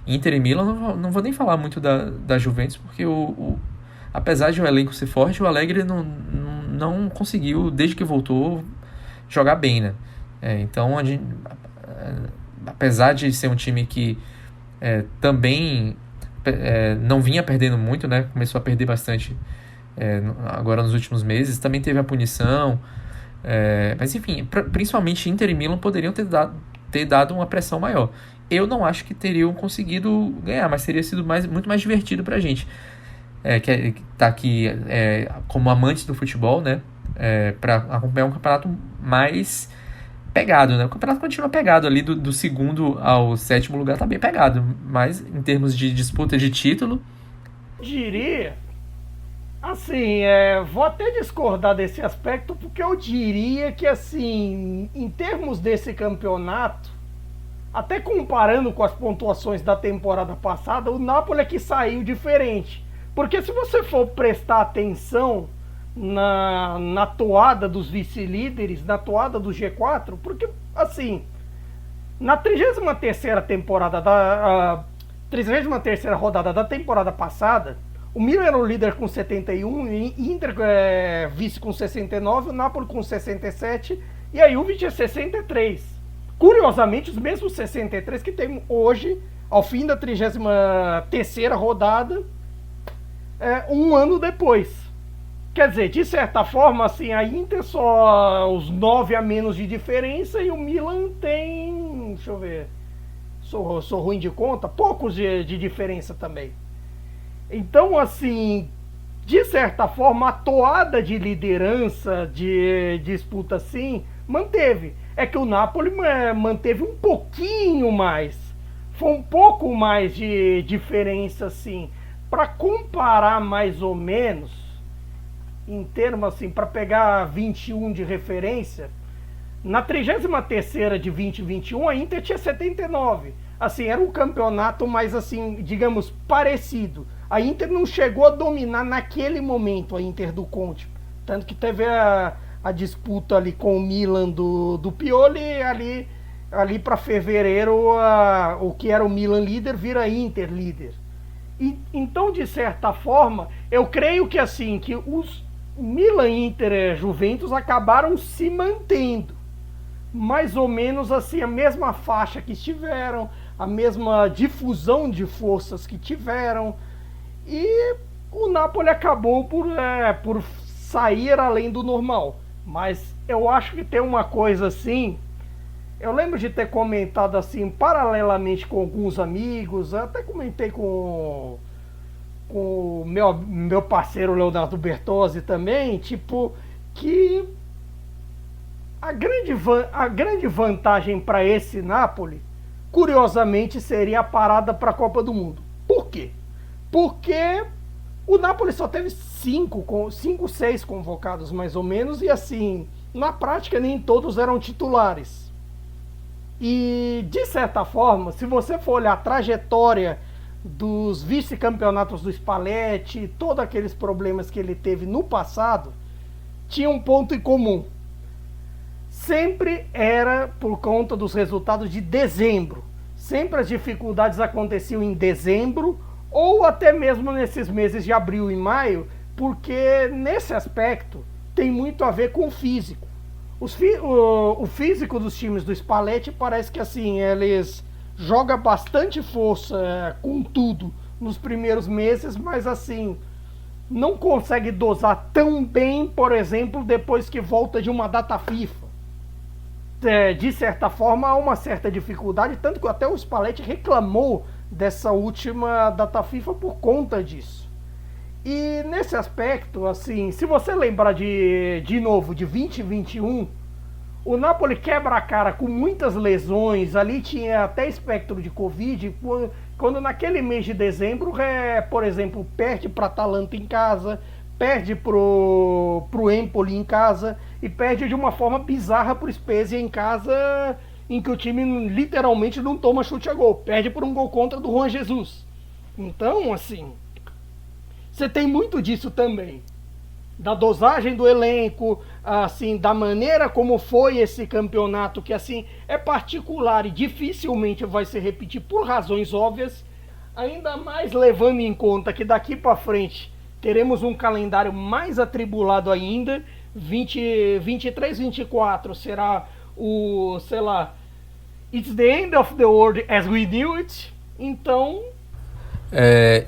Inter e Milan. Não vou nem falar muito da Juventus, porque apesar de o elenco ser forte, o Allegri não conseguiu, desde que voltou, jogar bem, né? Então, apesar de ser um time que também não vinha perdendo muito, né? Começou a perder bastante agora nos últimos meses, também teve a punição, mas enfim, principalmente Inter e Milan poderiam ter dado uma pressão maior. Eu não acho que teriam conseguido ganhar, mas teria sido muito mais divertido pra gente, que tá aqui como amantes do futebol, né? Para acompanhar um campeonato mais pegado, né? O campeonato continua pegado ali do segundo ao sétimo lugar, tá bem pegado. Mas em termos de disputa de título... Diria, assim, vou até discordar desse aspecto, porque eu diria que, assim, em termos desse campeonato, até comparando com as pontuações da temporada passada, o Napoli é que saiu diferente. Porque se você for prestar atenção na toada dos vice-líderes, na toada do G4, porque, assim, na 33ª temporada 33ª rodada da temporada passada, o Milan era o líder com 71, o Inter vice com 69, o Napoli com 67 e a Juve tinha 63. Curiosamente, os mesmos 63 que tem hoje, ao fim da 33ª rodada, um ano depois. Quer dizer, de certa forma, assim, a Inter só os 9 a menos de diferença e o Milan tem, deixa eu ver, sou ruim de conta, poucos de diferença também. Então, assim, de certa forma, a toada de liderança, de disputa, assim, manteve. É que o Napoli manteve um pouquinho mais. Foi um pouco mais de diferença, assim. Para comparar mais ou menos, em termos, assim, para pegar 21 de referência, na 33ª de 2021, a Inter tinha 79. Assim, era um campeonato mais, assim, digamos, parecido. A Inter não chegou a dominar naquele momento, a Inter do Conte. Tanto que teve a disputa ali com o Milan do Pioli, ali para fevereiro, o que era o Milan líder vira Inter líder. Então, de certa forma, eu creio que assim, que os Milan, Inter e Juventus acabaram se mantendo. Mais ou menos assim, a mesma faixa que estiveram, a mesma difusão de forças que tiveram. E o Napoli acabou por sair além do normal. Mas eu acho que tem uma coisa assim, eu lembro de ter comentado assim, paralelamente com alguns amigos, até comentei com o meu parceiro Leonardo Bertozzi também, tipo, que a grande vantagem para esse Napoli, curiosamente, seria a parada para a Copa do Mundo. Por quê? Porque o Napoli só teve 6 convocados, mais ou menos, e assim, na prática nem todos eram titulares. E, de certa forma, se você for olhar a trajetória dos vice-campeonatos do Spalletti, todos aqueles problemas que ele teve no passado, tinha um ponto em comum. Sempre era por conta dos resultados de dezembro. Sempre as dificuldades aconteciam em dezembro, ou até mesmo nesses meses de abril e maio, porque nesse aspecto tem muito a ver com o físico. O físico dos times do Spalletti parece que assim, eles jogam bastante força com tudo nos primeiros meses, mas assim, não consegue dosar tão bem, por exemplo, depois que volta de uma data FIFA. De certa forma, há uma certa dificuldade, tanto que até o Spalletti reclamou dessa última data FIFA por conta disso. E nesse aspecto, assim, se você lembrar de novo de 2021, o Napoli quebra a cara com muitas lesões, ali tinha até espectro de Covid, quando naquele mês de dezembro, por exemplo, perde para a Atalanta em casa, perde pro Empoli em casa e perde de uma forma bizarra pro Spezia em casa, em que o time literalmente não toma chute a gol, perde por um gol contra do Juan Jesus. Então, assim, você tem muito disso também, da dosagem do elenco, assim, da maneira como foi esse campeonato, que assim é particular e dificilmente vai se repetir por razões óbvias, ainda mais levando em conta que daqui para frente teremos um calendário mais atribulado ainda. 23, 24 será o, sei lá, it's the end of the world as we knew it. Então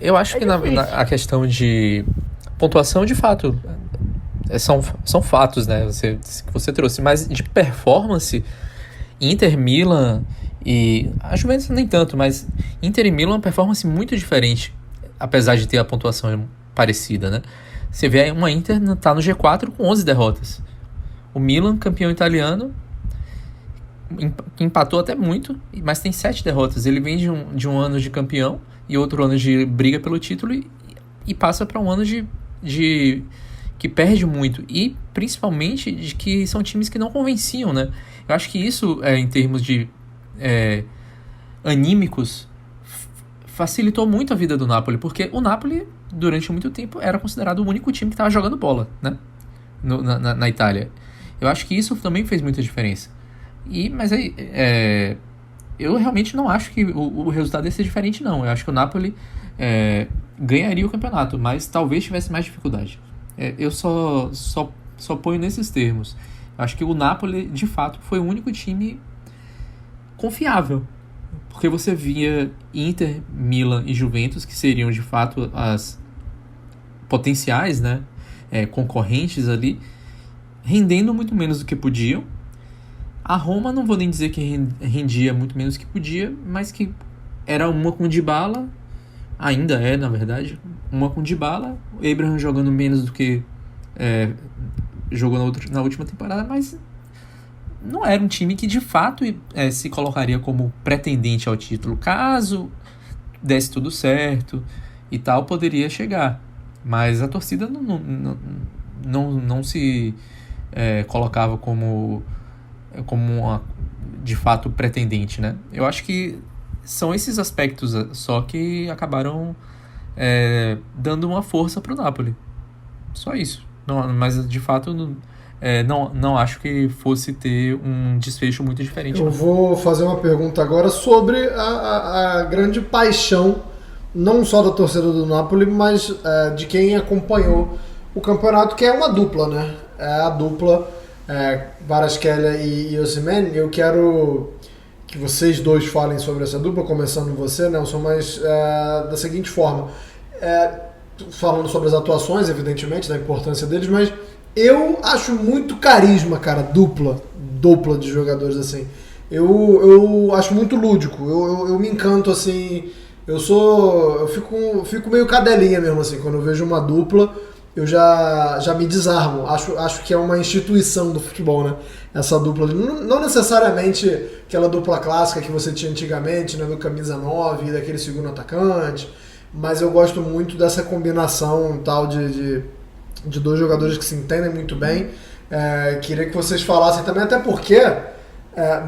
eu acho que a questão de pontuação, de fato, são fatos, né? Você trouxe, mas de performance, Inter, Milan e a Juventus nem tanto, mas Inter e Milan, uma performance muito diferente, apesar de ter a pontuação parecida, né? Você vê aí uma Inter tá no G4 com 11 derrotas. O Milan, campeão italiano, empatou até muito, mas tem 7 derrotas. Ele vem de um ano de campeão e outro ano de briga pelo título e passa para um ano de que perde muito. E principalmente de que são times que não convenciam, né? Eu acho que isso, em termos de anímicos, facilitou muito a vida do Napoli, porque o Napoli, durante muito tempo, era considerado o único time que estava jogando bola, né? Na Itália. Eu acho que isso também fez muita diferença. Mas aí, eu realmente não acho que o resultado ia ser diferente, não. Eu acho que o Napoli ganharia o campeonato, mas talvez tivesse mais dificuldade. Eu só ponho nesses termos. Eu acho que o Napoli, de fato, foi o único time confiável. Porque você via Inter, Milan e Juventus, que seriam, de fato, as potenciais, né, concorrentes ali, rendendo muito menos do que podiam. A Roma, não vou nem dizer que rendia muito menos do que podia, mas que era uma com Dybala, ainda na verdade, uma com Dybala, o Abraham jogando menos do que jogou na última temporada, mas não era um time que de fato se colocaria como pretendente ao título. Caso desse tudo certo e tal, poderia chegar, mas a torcida não se colocava como uma, de fato, pretendente, né? Eu acho que são esses aspectos só que acabaram dando uma força para o Napoli. Só isso. Mas, de fato, não acho que fosse ter um desfecho muito diferente. Eu vou fazer uma pergunta agora sobre a grande paixão, não só da torcida do Napoli, mas de quem acompanhou o campeonato, que é uma dupla, né? É a dupla Kvaratskhelia e Osimhen. Eu quero que vocês dois falem sobre essa dupla, começando você, Nelson, mas da seguinte forma, falando sobre as atuações, evidentemente, da importância deles, mas eu acho muito carisma, cara, dupla de jogadores assim. Eu acho muito lúdico, eu me encanto, assim, eu fico meio cadelinha mesmo, assim, quando eu vejo uma dupla. Eu já me desarmo. Acho que é uma instituição do futebol, né? Essa dupla. Não necessariamente aquela dupla clássica que você tinha antigamente, né? Do camisa 9 e daquele segundo atacante. Mas eu gosto muito dessa combinação tal de dois jogadores que se entendem muito bem. Queria que vocês falassem também, até porque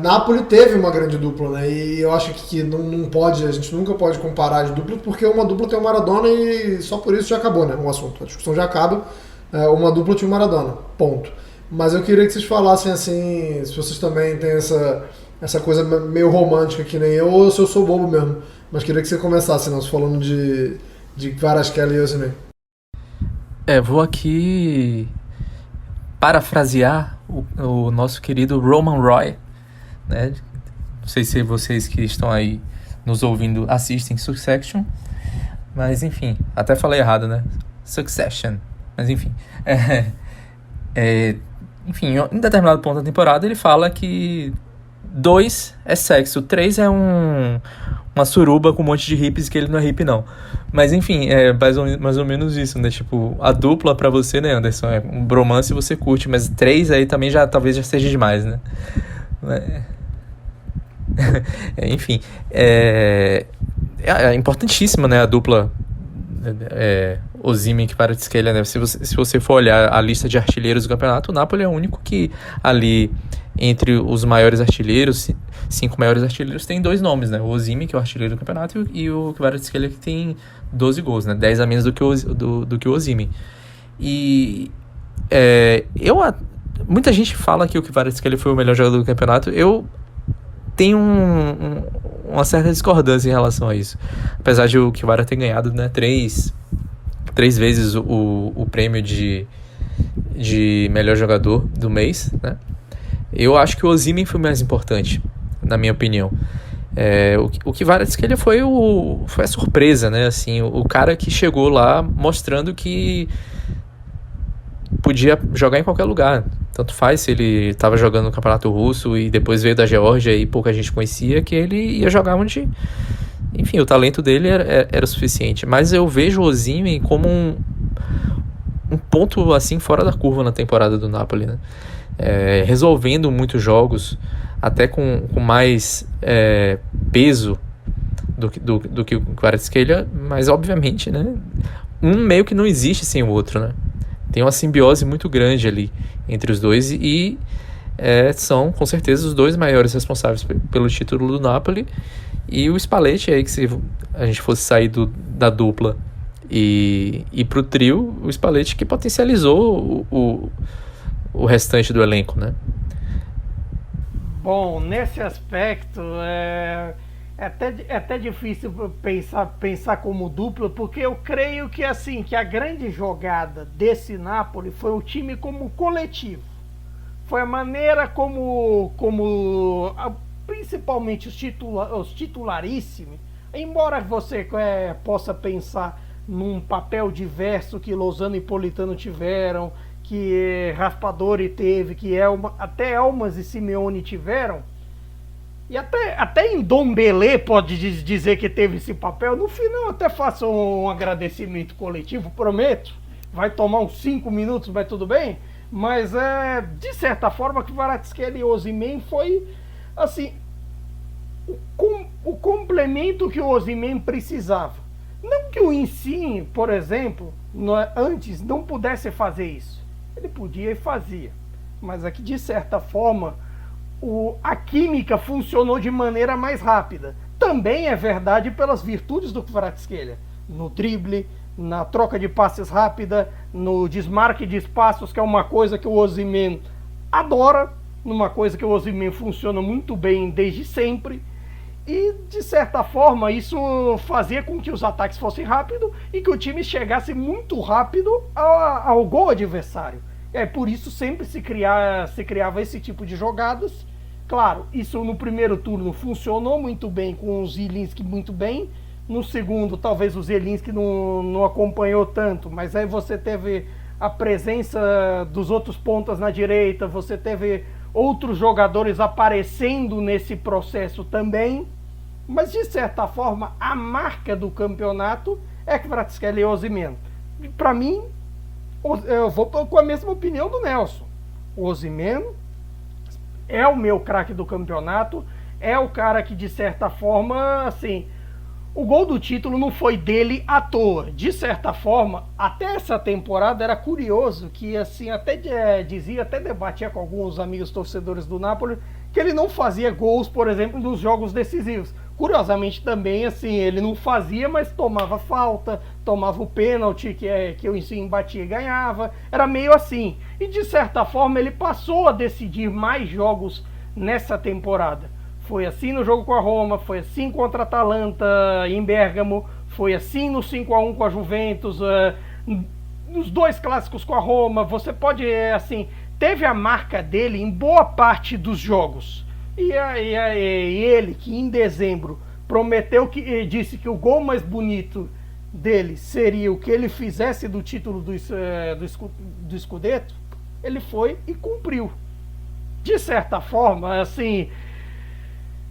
Napoli teve uma grande dupla, né? E eu acho que não pode, a gente nunca pode comparar as duplas, porque uma dupla tem o Maradona e só por isso já acabou, né? O assunto, a discussão já acaba. Uma dupla tinha o Maradona, ponto. Mas eu queria que vocês falassem assim, se vocês também têm essa coisa meio romântica que nem eu, ou se eu sou bobo mesmo. Mas queria que você começasse, Nelson, falando de Kvaratskhelia e Osimhen. Vou aqui parafrasear o nosso querido Roman Roy, né? Não sei se vocês que estão aí nos ouvindo assistem Succession, mas enfim, até falei errado, né? Succession, mas enfim. Enfim, em determinado ponto da temporada ele fala que 2 é sexo, 3 é uma suruba com um monte de hippies, que ele não é hippie não. Mas enfim, mais ou menos isso, né? Tipo, a dupla pra você, né, Anderson? Um bromance você curte, mas 3 aí também talvez já seja demais, né? Enfim, é importantíssima, né, a dupla Osimhen e Kvaratskhelia, né? Se você for olhar a lista de artilheiros do campeonato, o Napoli é o único que ali, entre os maiores artilheiros, 5 maiores artilheiros, tem 2 nomes, né? O Osimhen, que é o artilheiro do campeonato, e o Kvaratskhelia, que tem 12 gols, né? 10 a menos do que o Osimhen. E muita gente fala que o Kvaratskhelia foi o melhor jogador do campeonato. Eu tenho uma certa discordância em relação a isso. Apesar de o Kvara ter ganhado, né, 3 vezes o prêmio de melhor jogador do mês, né? Eu acho que o Osimhen foi o mais importante, na minha opinião. O Kvaratskhelia foi a surpresa, né? Assim, o cara que chegou lá mostrando que podia jogar em qualquer lugar. Tanto faz se ele estava jogando no Campeonato Russo e depois veio da Geórgia e pouca gente conhecia, que ele ia jogar onde... Enfim, o talento dele era o suficiente. Mas eu vejo o Osimhen como um ponto assim fora da curva na temporada do Napoli, né? Resolvendo muitos jogos. até com mais peso do que o Kvaratskhelia, mas obviamente, né, um meio que não existe sem o outro, né? Tem uma simbiose muito grande ali entre os dois e são com certeza os dois maiores responsáveis pelo título do Napoli. E o Spalletti, aí que se a gente fosse sair da dupla e ir pro trio, o Spalletti que potencializou o restante do elenco, né? Bom, nesse aspecto é até difícil pensar como dupla, porque eu creio que assim, que a grande jogada desse Napoli foi o time como coletivo. Foi a maneira como principalmente os titularíssimos, embora você possa pensar num papel diverso que Lozano e Politano tiveram, que Raspadori teve, que até Elmas e Simeone tiveram, e até Ndombele pode dizer que teve esse papel. No final até faço um agradecimento coletivo, prometo. Vai tomar uns 5 minutos, mas tudo bem. Mas de certa forma que Kvaratskhelia e Osimhen foi assim o complemento que o Osimhen precisava. Não que o Insigne, por exemplo, antes não pudesse fazer isso. Ele podia e fazia. Mas aqui de certa forma a química funcionou de maneira mais rápida. Também é verdade pelas virtudes do Kvaratskhelia, no drible, na troca de passes rápida, no desmarque de espaços, que é uma coisa que o Osimhen adora, numa coisa que o Osimhen funciona muito bem desde sempre. E de certa forma isso fazia com que os ataques fossem rápidos e que o time chegasse muito rápido ao gol adversário. Por isso sempre se criava esse tipo de jogadas. Claro, isso no primeiro turno funcionou muito bem, com o Zielinski muito bem. No segundo, talvez o Zielinski não acompanhou tanto, mas aí você teve a presença dos outros pontas na direita, você teve outros jogadores aparecendo nesse processo também. Mas de certa forma, a marca do campeonato é Kvaratskhelia e Osimhen. Para mim, eu vou com a mesma opinião do Nelson. O Osimhen é o meu craque do campeonato, é o cara que de certa forma, assim, o gol do título não foi dele à toa. De certa forma, até essa temporada era curioso que, assim, até debatia com alguns amigos torcedores do Napoli, que ele não fazia gols, por exemplo, nos jogos decisivos. Curiosamente também, assim, ele não fazia, mas tomava falta, tomava o pênalti que o Insigne batia e ganhava. Era meio assim. E de certa forma ele passou a decidir mais jogos nessa temporada. Foi assim no jogo com a Roma, foi assim contra a Atalanta em Bérgamo, foi assim no 5-1 com a Juventus, nos 2 clássicos com a Roma. Você pode, assim, teve a marca dele em boa parte dos jogos. E ele, que em dezembro prometeu, disse que o gol mais bonito dele seria o que ele fizesse do título do Scudetto, ele foi e cumpriu. De certa forma, assim,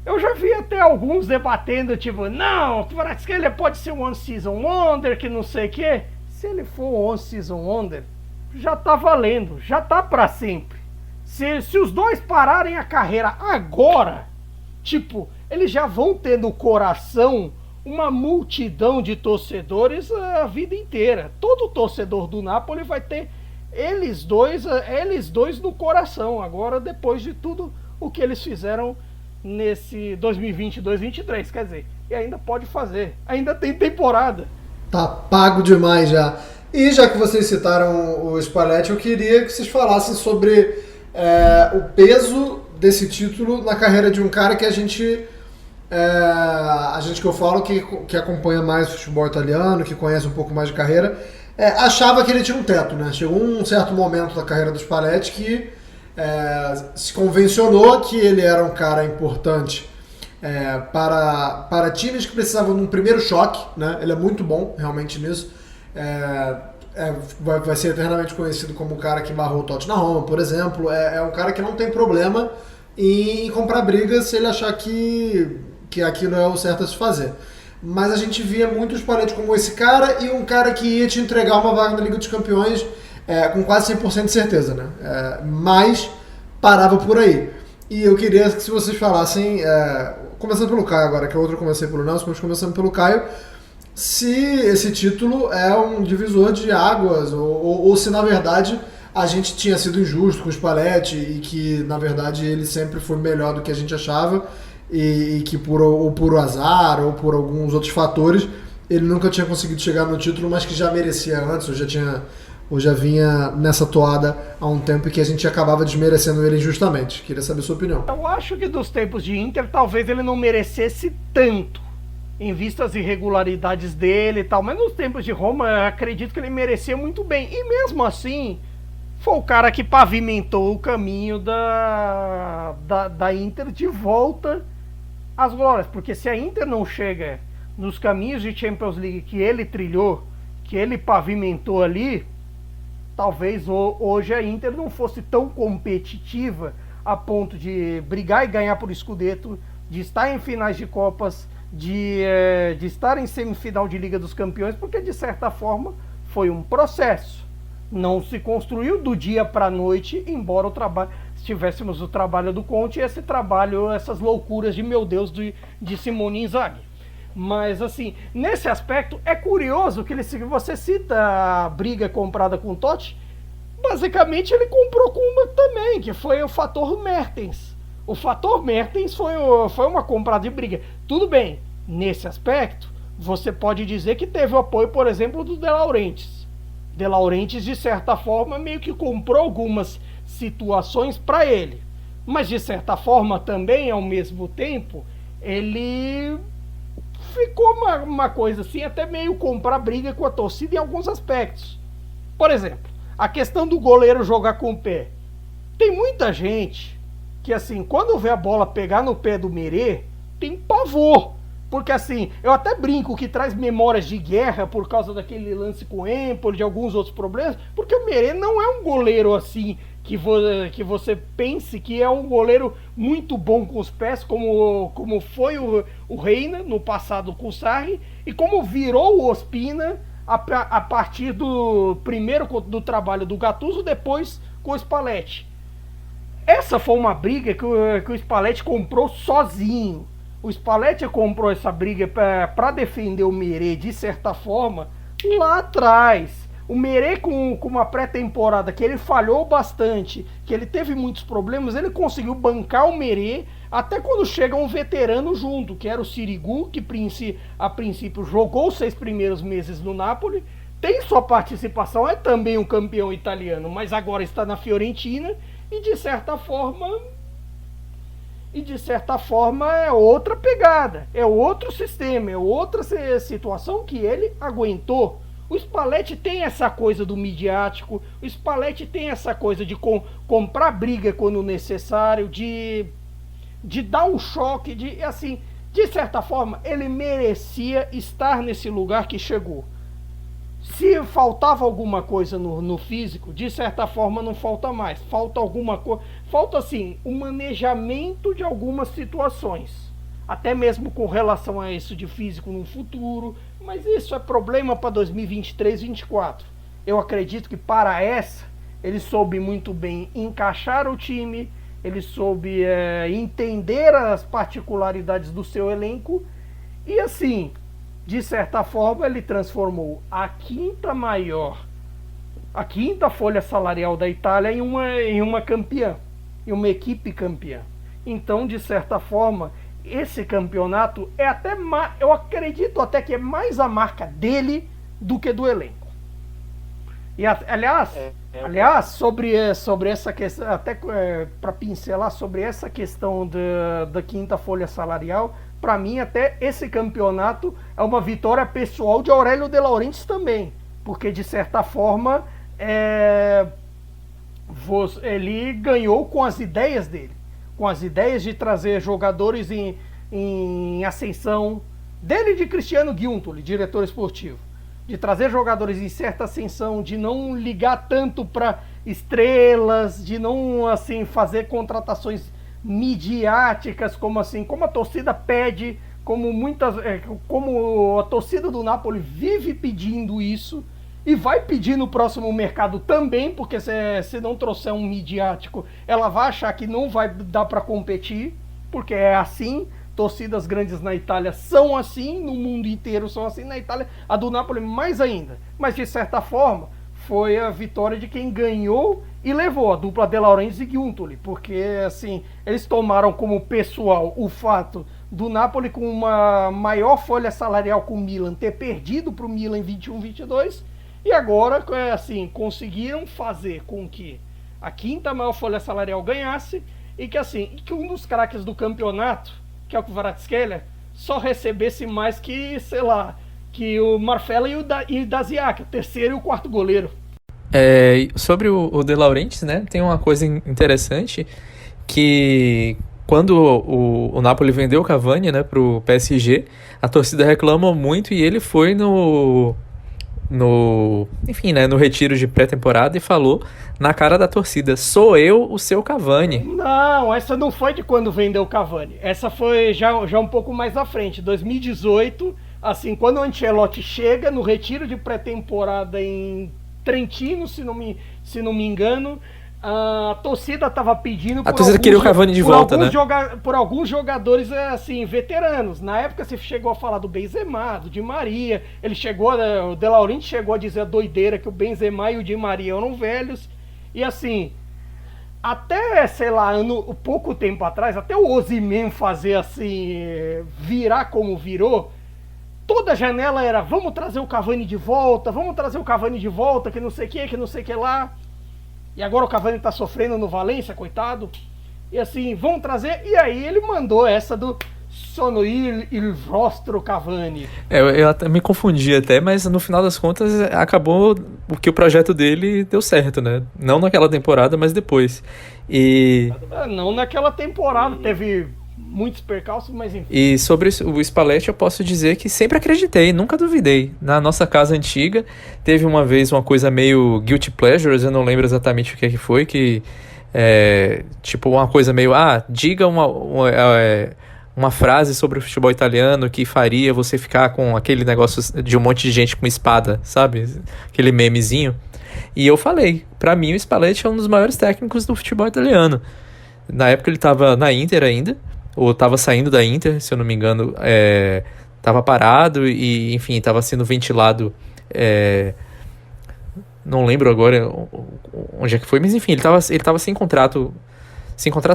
eu já vi até alguns debatendo, tipo, não, o Kvaratskhelia pode ser um one-season wonder, que não sei o quê. Se ele for um one-season wonder, já tá valendo, já tá pra sempre. Se os dois pararem a carreira agora, tipo, eles já vão ter no coração uma multidão de torcedores a vida inteira. Todo torcedor do Napoli vai ter eles dois no coração agora, depois de tudo o que eles fizeram nesse 2020-2023, quer dizer, e ainda pode fazer, ainda tem temporada. Tá pago demais já. E já que vocês citaram o Spalletti, eu queria que vocês falassem sobre o peso desse título na carreira de um cara que a gente que eu falo que acompanha mais o futebol italiano, que conhece um pouco mais de carreira, achava que ele tinha um teto, né? Chegou um certo momento da carreira do Spalletti que se convencionou que ele era um cara importante para times que precisavam de um primeiro choque, né? Ele é muito bom realmente nisso. Vai ser eternamente conhecido como o cara que barrou o Totti na Roma, por exemplo. É um cara que não tem problema em comprar briga se ele achar que aquilo é o certo a se fazer. Mas a gente via muito o Spalletti como esse cara e um cara que ia te entregar uma vaga na Liga dos Campeões com quase 100% de certeza, né? Mas parava por aí. E eu queria que se vocês falassem, começando pelo Caio agora, que a outra eu comecei pelo Nelson, mas começando pelo Caio, se esse título é um divisor de águas, ou se na verdade a gente tinha sido injusto com o Spalletti e que na verdade ele sempre foi melhor do que a gente achava e que ou por azar ou por alguns outros fatores ele nunca tinha conseguido chegar no título, mas que já merecia antes, ou já vinha nessa toada há um tempo e que a gente acabava desmerecendo ele injustamente. Queria saber a sua opinião. Eu acho que dos tempos de Inter talvez ele não merecesse tanto, em vista das irregularidades dele e tal, mas nos tempos de Roma eu acredito que ele merecia muito bem, e mesmo assim foi o cara que pavimentou o caminho da Inter de volta às glórias, porque se a Inter não chega nos caminhos de Champions League que ele trilhou, que ele pavimentou ali, talvez hoje a Inter não fosse tão competitiva a ponto de brigar e ganhar por Scudetto, de estar em finais de Copas, de estar em semifinal de Liga dos Campeões, porque de certa forma foi um processo. Não se construiu do dia para a noite, embora se tivéssemos o trabalho do Conte e esse trabalho, essas loucuras de meu Deus de Simone Inzaghi. Mas assim, nesse aspecto é curioso que você cita a briga comprada com o Totti, basicamente ele comprou com uma também, que foi o fator Mertens. O fator Mertens foi uma comprada de briga. Tudo bem, nesse aspecto, você pode dizer que teve o apoio, por exemplo, do De Laurentiis. De Laurentiis, de certa forma, meio que comprou algumas situações para ele. Mas, de certa forma, também, ao mesmo tempo, ele ficou uma coisa assim, até meio comprar briga com a torcida em alguns aspectos. Por exemplo, a questão do goleiro jogar com o pé. Tem muita gente que, assim, quando vê a bola pegar no pé do Merê, tem pavor. Porque, assim, eu até brinco que traz memórias de guerra por causa daquele lance com o Empoli, de alguns outros problemas, porque o Merê não é um goleiro, assim, que você pense que é um goleiro muito bom com os pés, como foi o Reina no passado com o Sarri, e como virou o Ospina a partir primeiro do trabalho do Gattuso, depois com o Spalletti. Essa foi uma briga que o Spalletti comprou sozinho. O Spalletti comprou essa briga para defender o Merê, de certa forma, lá atrás. O Merê com uma pré-temporada que ele falhou bastante, que ele teve muitos problemas, ele conseguiu bancar o Merê até quando chega um veterano junto, que era o Sirigu, que a princípio jogou os 6 primeiros meses no Napoli, tem sua participação, é também um campeão italiano, mas agora está na Fiorentina e de certa forma é outra pegada, é outro sistema, é outra situação que ele aguentou. O Spalletti tem essa coisa do midiático, o Spalletti tem essa coisa de comprar briga quando necessário, de dar um choque, de certa forma, ele merecia estar nesse lugar que chegou. Se faltava alguma coisa no físico, de certa forma não falta mais. Falta alguma coisa. Falta, assim, o manejamento de algumas situações. Até mesmo com relação a isso de físico no futuro. Mas isso é problema para 2023, 2024. Eu acredito que para essa, ele soube muito bem encaixar o time. Ele soube entender as particularidades do seu elenco. E assim, de certa forma, ele transformou a quinta folha salarial da Itália em uma campeã, em uma equipe campeã. Então, de certa forma, esse campeonato é até eu acredito até que é mais a marca dele do que do elenco. E aliás, sobre essa questão, até para pincelar sobre essa questão da quinta folha salarial, para mim até esse campeonato é uma vitória pessoal de Aurélio De Laurentiis também, porque de certa forma ele ganhou com as ideias dele, com as ideias de trazer jogadores em ascensão, dele e de Cristiano Giuntoli, diretor esportivo, de trazer jogadores em certa ascensão, de não ligar tanto para estrelas, de não assim fazer contratações midiáticas como a torcida pede, como a torcida do Napoli vive pedindo isso. e vai pedir no próximo mercado também, porque se não trouxer um midiático, ela vai achar que não vai dar para competir, porque é assim. Torcidas grandes na Itália são assim, no mundo inteiro são assim, na Itália a do Napoli mais ainda. Mas de certa forma foi a vitória de quem ganhou e levou, a dupla De Laurentiis e Giuntoli, porque assim, eles tomaram como pessoal o fato do Napoli com uma maior folha salarial com o Milan ter perdido para o Milan em 21-22, e agora assim, conseguiram fazer com que a quinta maior folha salarial ganhasse e que um dos craques do campeonato, que é o Kvaratskhelia, só recebesse mais que, sei lá, que o Marfella e o Daziak, o terceiro e o quarto goleiro. Sobre o De Laurentiis, né, tem uma coisa interessante, que quando o Napoli vendeu o Cavani, né, pro PSG, a torcida reclamou muito e ele foi enfim, né, no retiro de pré-temporada e falou na cara da torcida: sou eu o seu Cavani. Não, essa não foi de quando vendeu o Cavani. Essa foi já um pouco mais à frente, 2018, assim, quando o Ancelotti chega no retiro de pré-temporada em Trentino, se não me engano, a torcida estava pedindo... A torcida queria o Cavani de volta, né? Por alguns jogadores, assim, veteranos. Na época você chegou a falar do Benzema, do Di Maria. O De Laurentiis chegou a dizer a doideira que o Benzema e o Di Maria eram velhos. E assim, até, sei lá, pouco tempo atrás, até o Osimhen fazer assim, virar como virou, toda janela era: vamos trazer o Cavani de volta, que não sei o que lá. E agora o Cavani tá sofrendo no Valência, coitado. E assim, vão trazer. E aí ele mandou essa do Sono il vostro Cavani. Eu até me confundi até, mas no final das contas acabou porque o projeto dele deu certo, né? Não naquela temporada, mas depois. Não naquela temporada, teve muitos percalços, mas enfim. E sobre o Spalletti eu posso dizer que sempre acreditei, nunca duvidei. Na nossa casa antiga teve uma vez uma coisa meio guilty pleasures, eu não lembro exatamente o que foi, que tipo uma coisa meio, diga uma frase sobre o futebol italiano que faria você ficar com aquele negócio de um monte de gente com espada, sabe? Aquele memezinho. E eu falei, pra mim o Spalletti é um dos maiores técnicos do futebol italiano. Na época ele tava na Inter ainda, ou estava saindo da Inter, se eu não me engano, estava parado e, enfim, estava sendo ventilado, não lembro agora onde é que foi, mas enfim, ele estava sem contratando,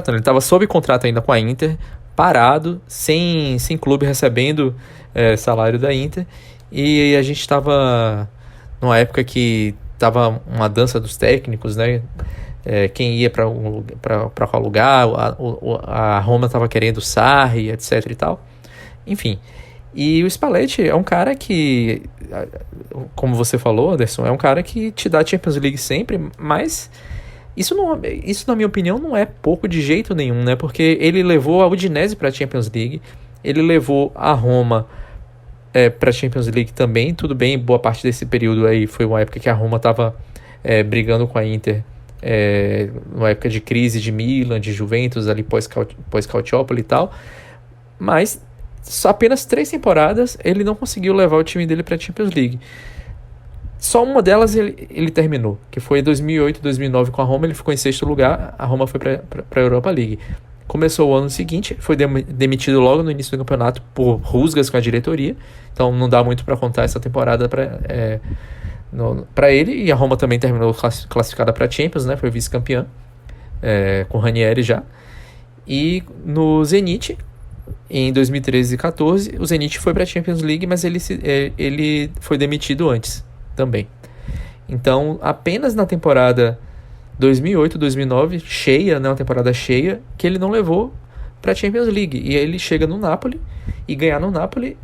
ele estava sob contrato ainda com a Inter, parado, sem clube, recebendo salário da Inter, e a gente estava numa época que estava uma dança dos técnicos, né? Quem ia para qual lugar, a Roma estava querendo o Sarri, etc e tal. Enfim, e o Spalletti é um cara que, como você falou, Anderson, é um cara que te dá Champions League sempre, mas isso na minha opinião não é pouco de jeito nenhum, né? Porque ele levou a Udinese para a Champions League, ele levou a Roma para a Champions League também. Tudo bem, boa parte desse período aí foi uma época que a Roma estava brigando com a Inter, numa época de crise de Milan, de Juventus, ali pós-Calciopoli e tal, mas apenas 3 temporadas ele não conseguiu levar o time dele para a Champions League. Só uma delas ele terminou, que foi em 2008, 2009 com a Roma, ele ficou em 6º lugar, a Roma foi para a Europa League. Começou o ano seguinte, foi demitido logo no início do campeonato por rusgas com a diretoria, então não dá muito para contar essa temporada para ele, e a Roma também terminou classificada para a Champions, né? Foi vice-campeã, com o Ranieri já. E no Zenit, em 2013 e 2014, o Zenit foi para a Champions League, mas ele foi demitido antes também. Então, apenas na temporada 2008-2009, cheia, né, uma temporada cheia, que ele não levou para a Champions League. E aí ele chega no Napoli, e ganhar no Napoli,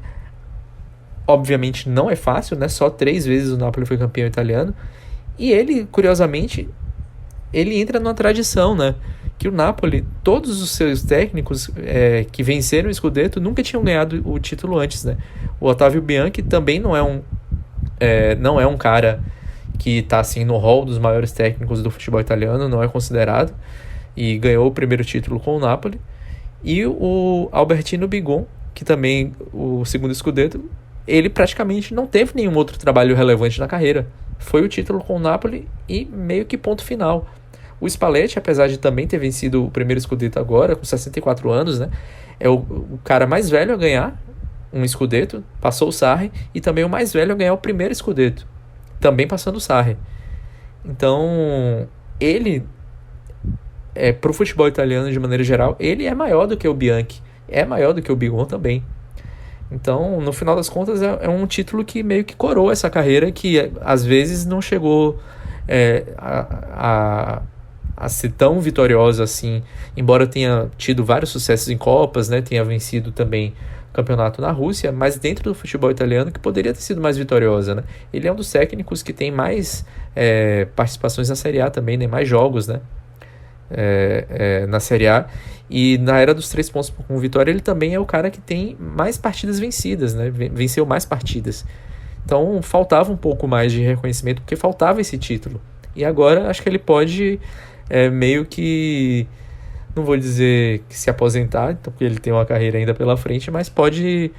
obviamente não é fácil, né? Só 3 vezes o Napoli foi campeão italiano. E ele, curiosamente, ele entra numa tradição, né? Que o Napoli, todos os seus técnicos que venceram o Scudetto nunca tinham ganhado o título antes, né? O Ottavio Bianchi também não é um cara que está assim no hall dos maiores técnicos do futebol italiano, não é considerado, e ganhou o primeiro título com o Napoli. E o Albertino Bigon, que também o segundo Scudetto, ele praticamente não teve nenhum outro trabalho relevante na carreira. Foi o título com o Napoli e meio que ponto final. O Spalletti, apesar de também ter vencido o primeiro Scudetto agora, com 64 anos, né, é o cara mais velho a ganhar um Scudetto, passou o Sarri, e também o mais velho a ganhar o primeiro Scudetto, também passando o Sarri. Então, ele, pro futebol italiano de maneira geral, ele é maior do que o Bianchi, é maior do que o Bigon também. Então, no final das contas, é um título que meio que coroa essa carreira que, às vezes, não chegou a ser tão vitoriosa assim, embora tenha tido vários sucessos em Copas, né, tenha vencido também o campeonato na Rússia, mas dentro do futebol italiano que poderia ter sido mais vitoriosa, né? Ele é um dos técnicos que tem mais participações na Série A também, né, mais jogos, né, na Série A, e na era dos 3 pontos com vitória ele também é o cara que tem mais partidas vencidas, né, venceu mais partidas. Então faltava um pouco mais de reconhecimento porque faltava esse título, e agora acho que ele pode meio que, não vou dizer que se aposentar, porque ele tem uma carreira ainda pela frente, mas pode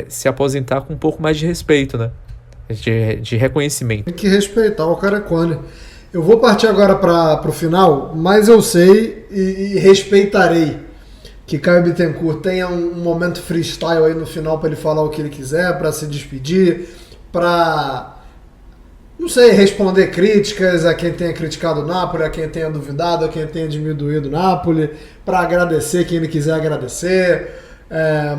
se aposentar com um pouco mais de respeito, né? De reconhecimento. Tem que respeitar o Caracone. Eu vou partir agora para o final, mas eu sei e respeitarei que Caio Bittencourt tenha um momento freestyle aí no final para ele falar o que ele quiser, para se despedir, para, não sei, responder críticas a quem tenha criticado o Napoli, a quem tenha duvidado, a quem tenha diminuído o Napoli, para agradecer quem ele quiser agradecer,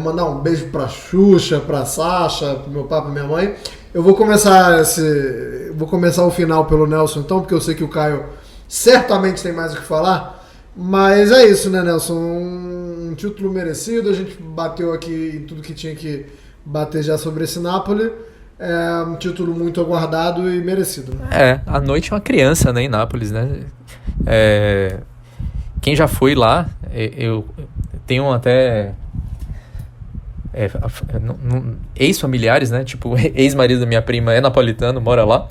mandar um beijo para Xuxa, para Sasha, para meu pai, para minha mãe. Eu vou começar o final pelo Nelson então, porque eu sei que o Caio certamente tem mais o que falar, mas é isso, né, Nelson? Um título merecido, a gente bateu aqui em tudo que tinha que bater já sobre esse Napoli. É um título muito aguardado e merecido, né? A noite é uma criança, né, em Nápoles, né? Quem já foi lá, eu tenho até ex-familiares, né? Tipo, ex-marido da minha prima é napolitano, mora lá.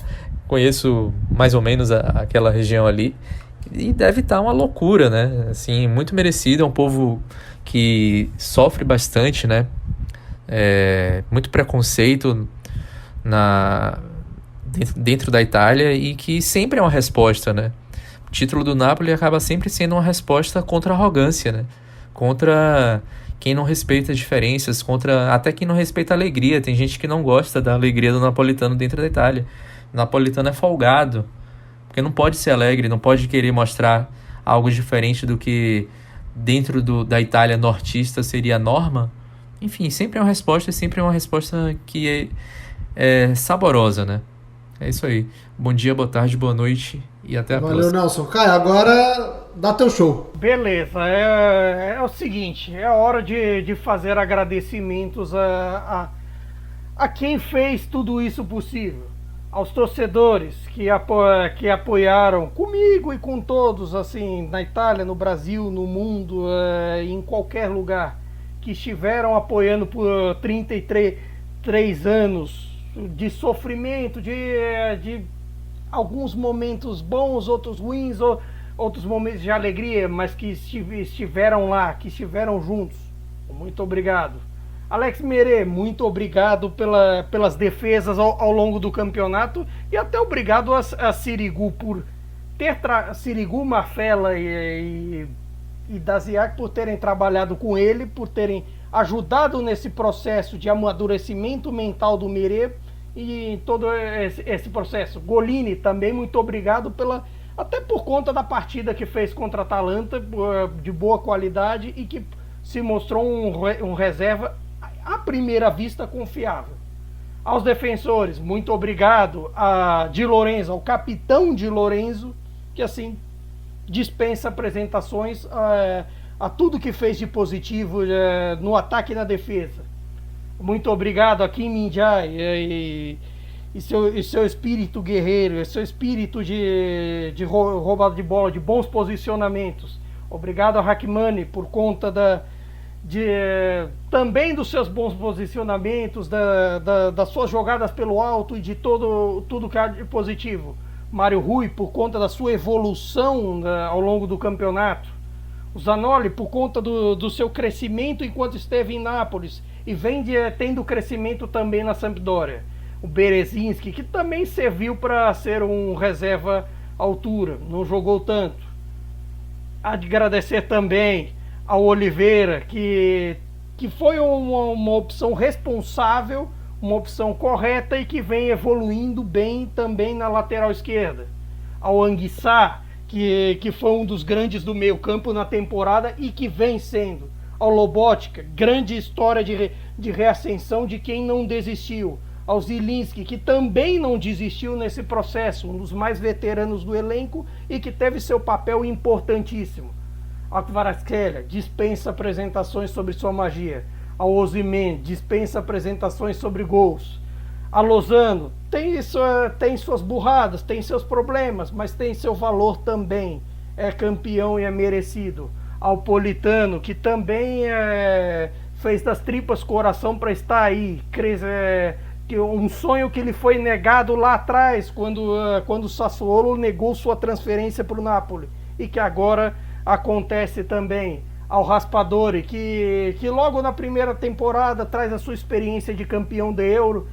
Conheço mais ou menos aquela região ali. E deve estar uma loucura, né? Assim, muito merecido. É um povo que sofre bastante, né? Muito preconceito dentro da Itália, e que sempre é uma resposta, né? O título do Napoli acaba sempre sendo uma resposta contra a arrogância, né? Contra quem não respeita as diferenças, contra até quem não respeita a alegria. Tem gente que não gosta da alegria do napolitano dentro da Itália. O napolitano é folgado, porque não pode ser alegre, não pode querer mostrar algo diferente do que dentro da Itália nortista seria a norma. Enfim, sempre é uma resposta que é saborosa, né? É isso aí. Bom dia, boa tarde, boa noite e até a próxima. Valeu, Nelson. Caio, agora dá teu show. Beleza, é o seguinte, é hora de fazer agradecimentos a quem fez tudo isso possível. Aos torcedores que apoiaram comigo e com todos, assim, na Itália, no Brasil, no mundo, em qualquer lugar, que estiveram apoiando por 33 anos de sofrimento, de alguns momentos bons, outros ruins, outros momentos de alegria, mas que estiveram lá, que estiveram juntos. Muito obrigado. Alex Meret, muito obrigado pelas defesas ao longo do campeonato, e até obrigado a Sirigu por ter Sirigu, Mafella e Daziak por terem trabalhado com ele, por terem ajudado nesse processo de amadurecimento mental do Meret e todo esse processo. Golini também, muito obrigado até por conta da partida que fez contra a Atalanta, de boa qualidade, e que se mostrou um reserva à primeira vista confiável. Aos defensores, muito obrigado a Di Lorenzo, ao capitão Di Lorenzo, que assim dispensa apresentações, a tudo que fez de positivo no ataque e na defesa. Muito obrigado a Kim Min-jae e seu espírito guerreiro, seu espírito de roubada de bola, de bons posicionamentos. Obrigado a Hakimani por conta também dos seus bons posicionamentos, das suas jogadas pelo alto e de tudo que há de positivo. Mário Rui por conta da sua evolução ao longo do campeonato. O Zanoli por conta do seu crescimento enquanto esteve em Nápoles e vem tendo crescimento também na Sampdoria. O Berezinski, que também serviu para ser um reserva à altura, não jogou tanto. Há de agradecer também ao Oliveira, que foi uma opção responsável, uma opção correta e que vem evoluindo bem também na lateral esquerda. Ao Anguissá, que foi um dos grandes do meio campo na temporada e que vem sendo. Ao Lobotka, grande história de reascensão de quem não desistiu. Ao Zilinski, que também não desistiu nesse processo, um dos mais veteranos do elenco e que teve seu papel importantíssimo. Ao Kvaratskhelia, dispensa apresentações sobre sua magia. Ao Osimhen, dispensa apresentações sobre gols. A Lozano, tem suas burradas, tem seus problemas, mas tem seu valor também. É campeão e é merecido. Ao Politano, que também fez das tripas coração para estar aí. Um sonho que lhe foi negado lá atrás, quando o Sassuolo negou sua transferência para o Napoli. E que agora acontece também. Ao Raspadori, que logo na primeira temporada traz a sua experiência de campeão de Euro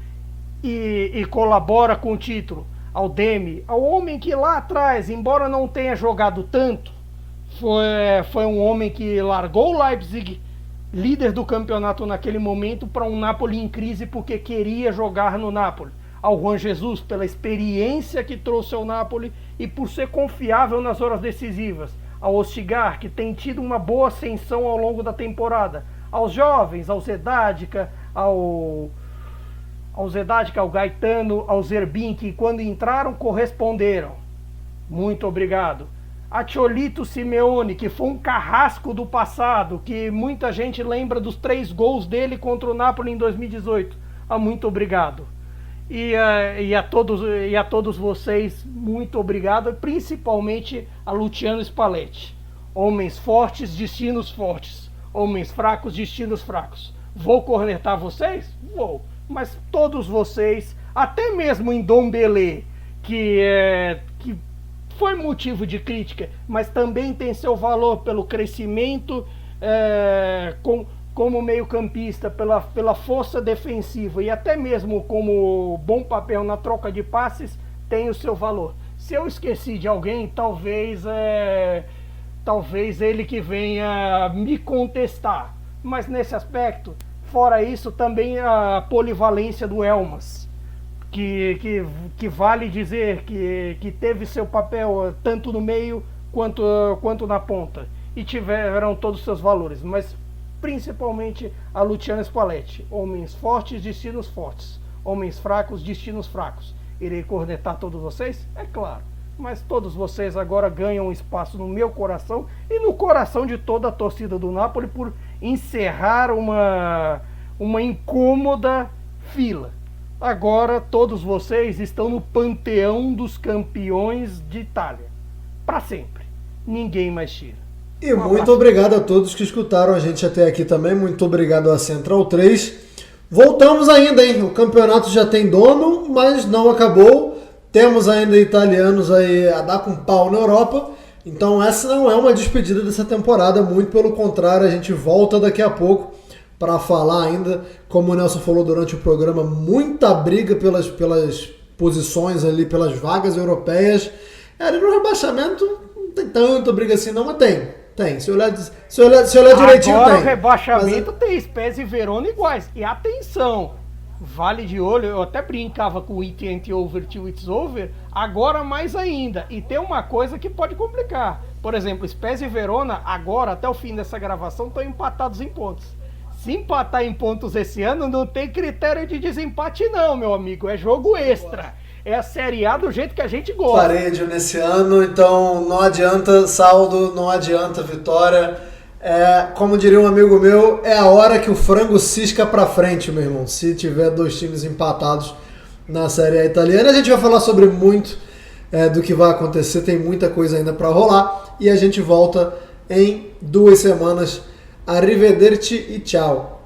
e colabora com o título. Ao Demi, ao homem que lá atrás, embora não tenha jogado tanto, foi um homem que largou o Leipzig, líder do campeonato naquele momento, para um Napoli em crise porque queria jogar no Napoli. Ao Juan Jesus, pela experiência que trouxe ao Napoli e por ser confiável nas horas decisivas. Ao Ostigar, que tem tido uma boa ascensão ao longo da temporada. Aos jovens, ao Zedadica, ao Gaetano, ao Zerbin, que quando entraram corresponderam. Muito obrigado. A Cholito Simeone, que foi um carrasco do passado, que muita gente lembra dos 3 gols dele contra o Napoli em 2018. Muito obrigado. E a todos vocês, muito obrigado, principalmente a Luciano Spalletti. Homens fortes, destinos fortes. Homens fracos, destinos fracos. Vou cornetar vocês? Vou. Mas todos vocês, até mesmo em Ndombele, que foi motivo de crítica, mas também tem seu valor pelo crescimento como meio-campista, pela força defensiva e até mesmo como bom papel na troca de passes, tem o seu valor. Se eu esqueci de alguém, talvez ele que venha me contestar. Mas nesse aspecto, fora isso, também a polivalência do Elmas, que vale dizer que teve seu papel tanto no meio quanto na ponta. E tiveram todos os seus valores, mas principalmente a Luciano Spalletti. Homens fortes, destinos fortes. Homens fracos, destinos fracos. Irei cornetar todos vocês? É claro. Mas todos vocês agora ganham espaço no meu coração e no coração de toda a torcida do Napoli por encerrar uma incômoda fila. Agora todos vocês estão no panteão dos campeões de Itália. Para sempre. Ninguém mais tira. E muito obrigado a todos que escutaram a gente até aqui também. Muito obrigado a Central 3. Voltamos ainda, hein? O campeonato já tem dono, mas não acabou. Temos ainda italianos aí a dar com pau na Europa. Então essa não é uma despedida dessa temporada. Muito pelo contrário, a gente volta daqui a pouco para falar ainda, como o Nelson falou durante o programa, muita briga pelas posições ali, pelas vagas europeias. Ali no rebaixamento não tem tanta briga assim não, mas tem. Se olhar direitinho, agora tem. O rebaixamento tem Spezia e Verona iguais. E atenção, vale de olho, eu até brincava com o It ain't over till it's over, agora mais ainda. E tem uma coisa que pode complicar. Por exemplo, Spezia e Verona, agora, até o fim dessa gravação, estão empatados em pontos. Se empatar em pontos esse ano, não tem critério de desempate não, meu amigo. É jogo extra. É a Série A do jeito que a gente gosta. Parejo nesse ano, então não adianta saldo, não adianta vitória. Como diria um amigo meu, é a hora que o frango cisca pra frente, meu irmão. Se tiver 2 times empatados na Série A italiana, a gente vai falar sobre muito do que vai acontecer. Tem muita coisa ainda pra rolar. E a gente volta em 2 semanas. Arrivederci e tchau.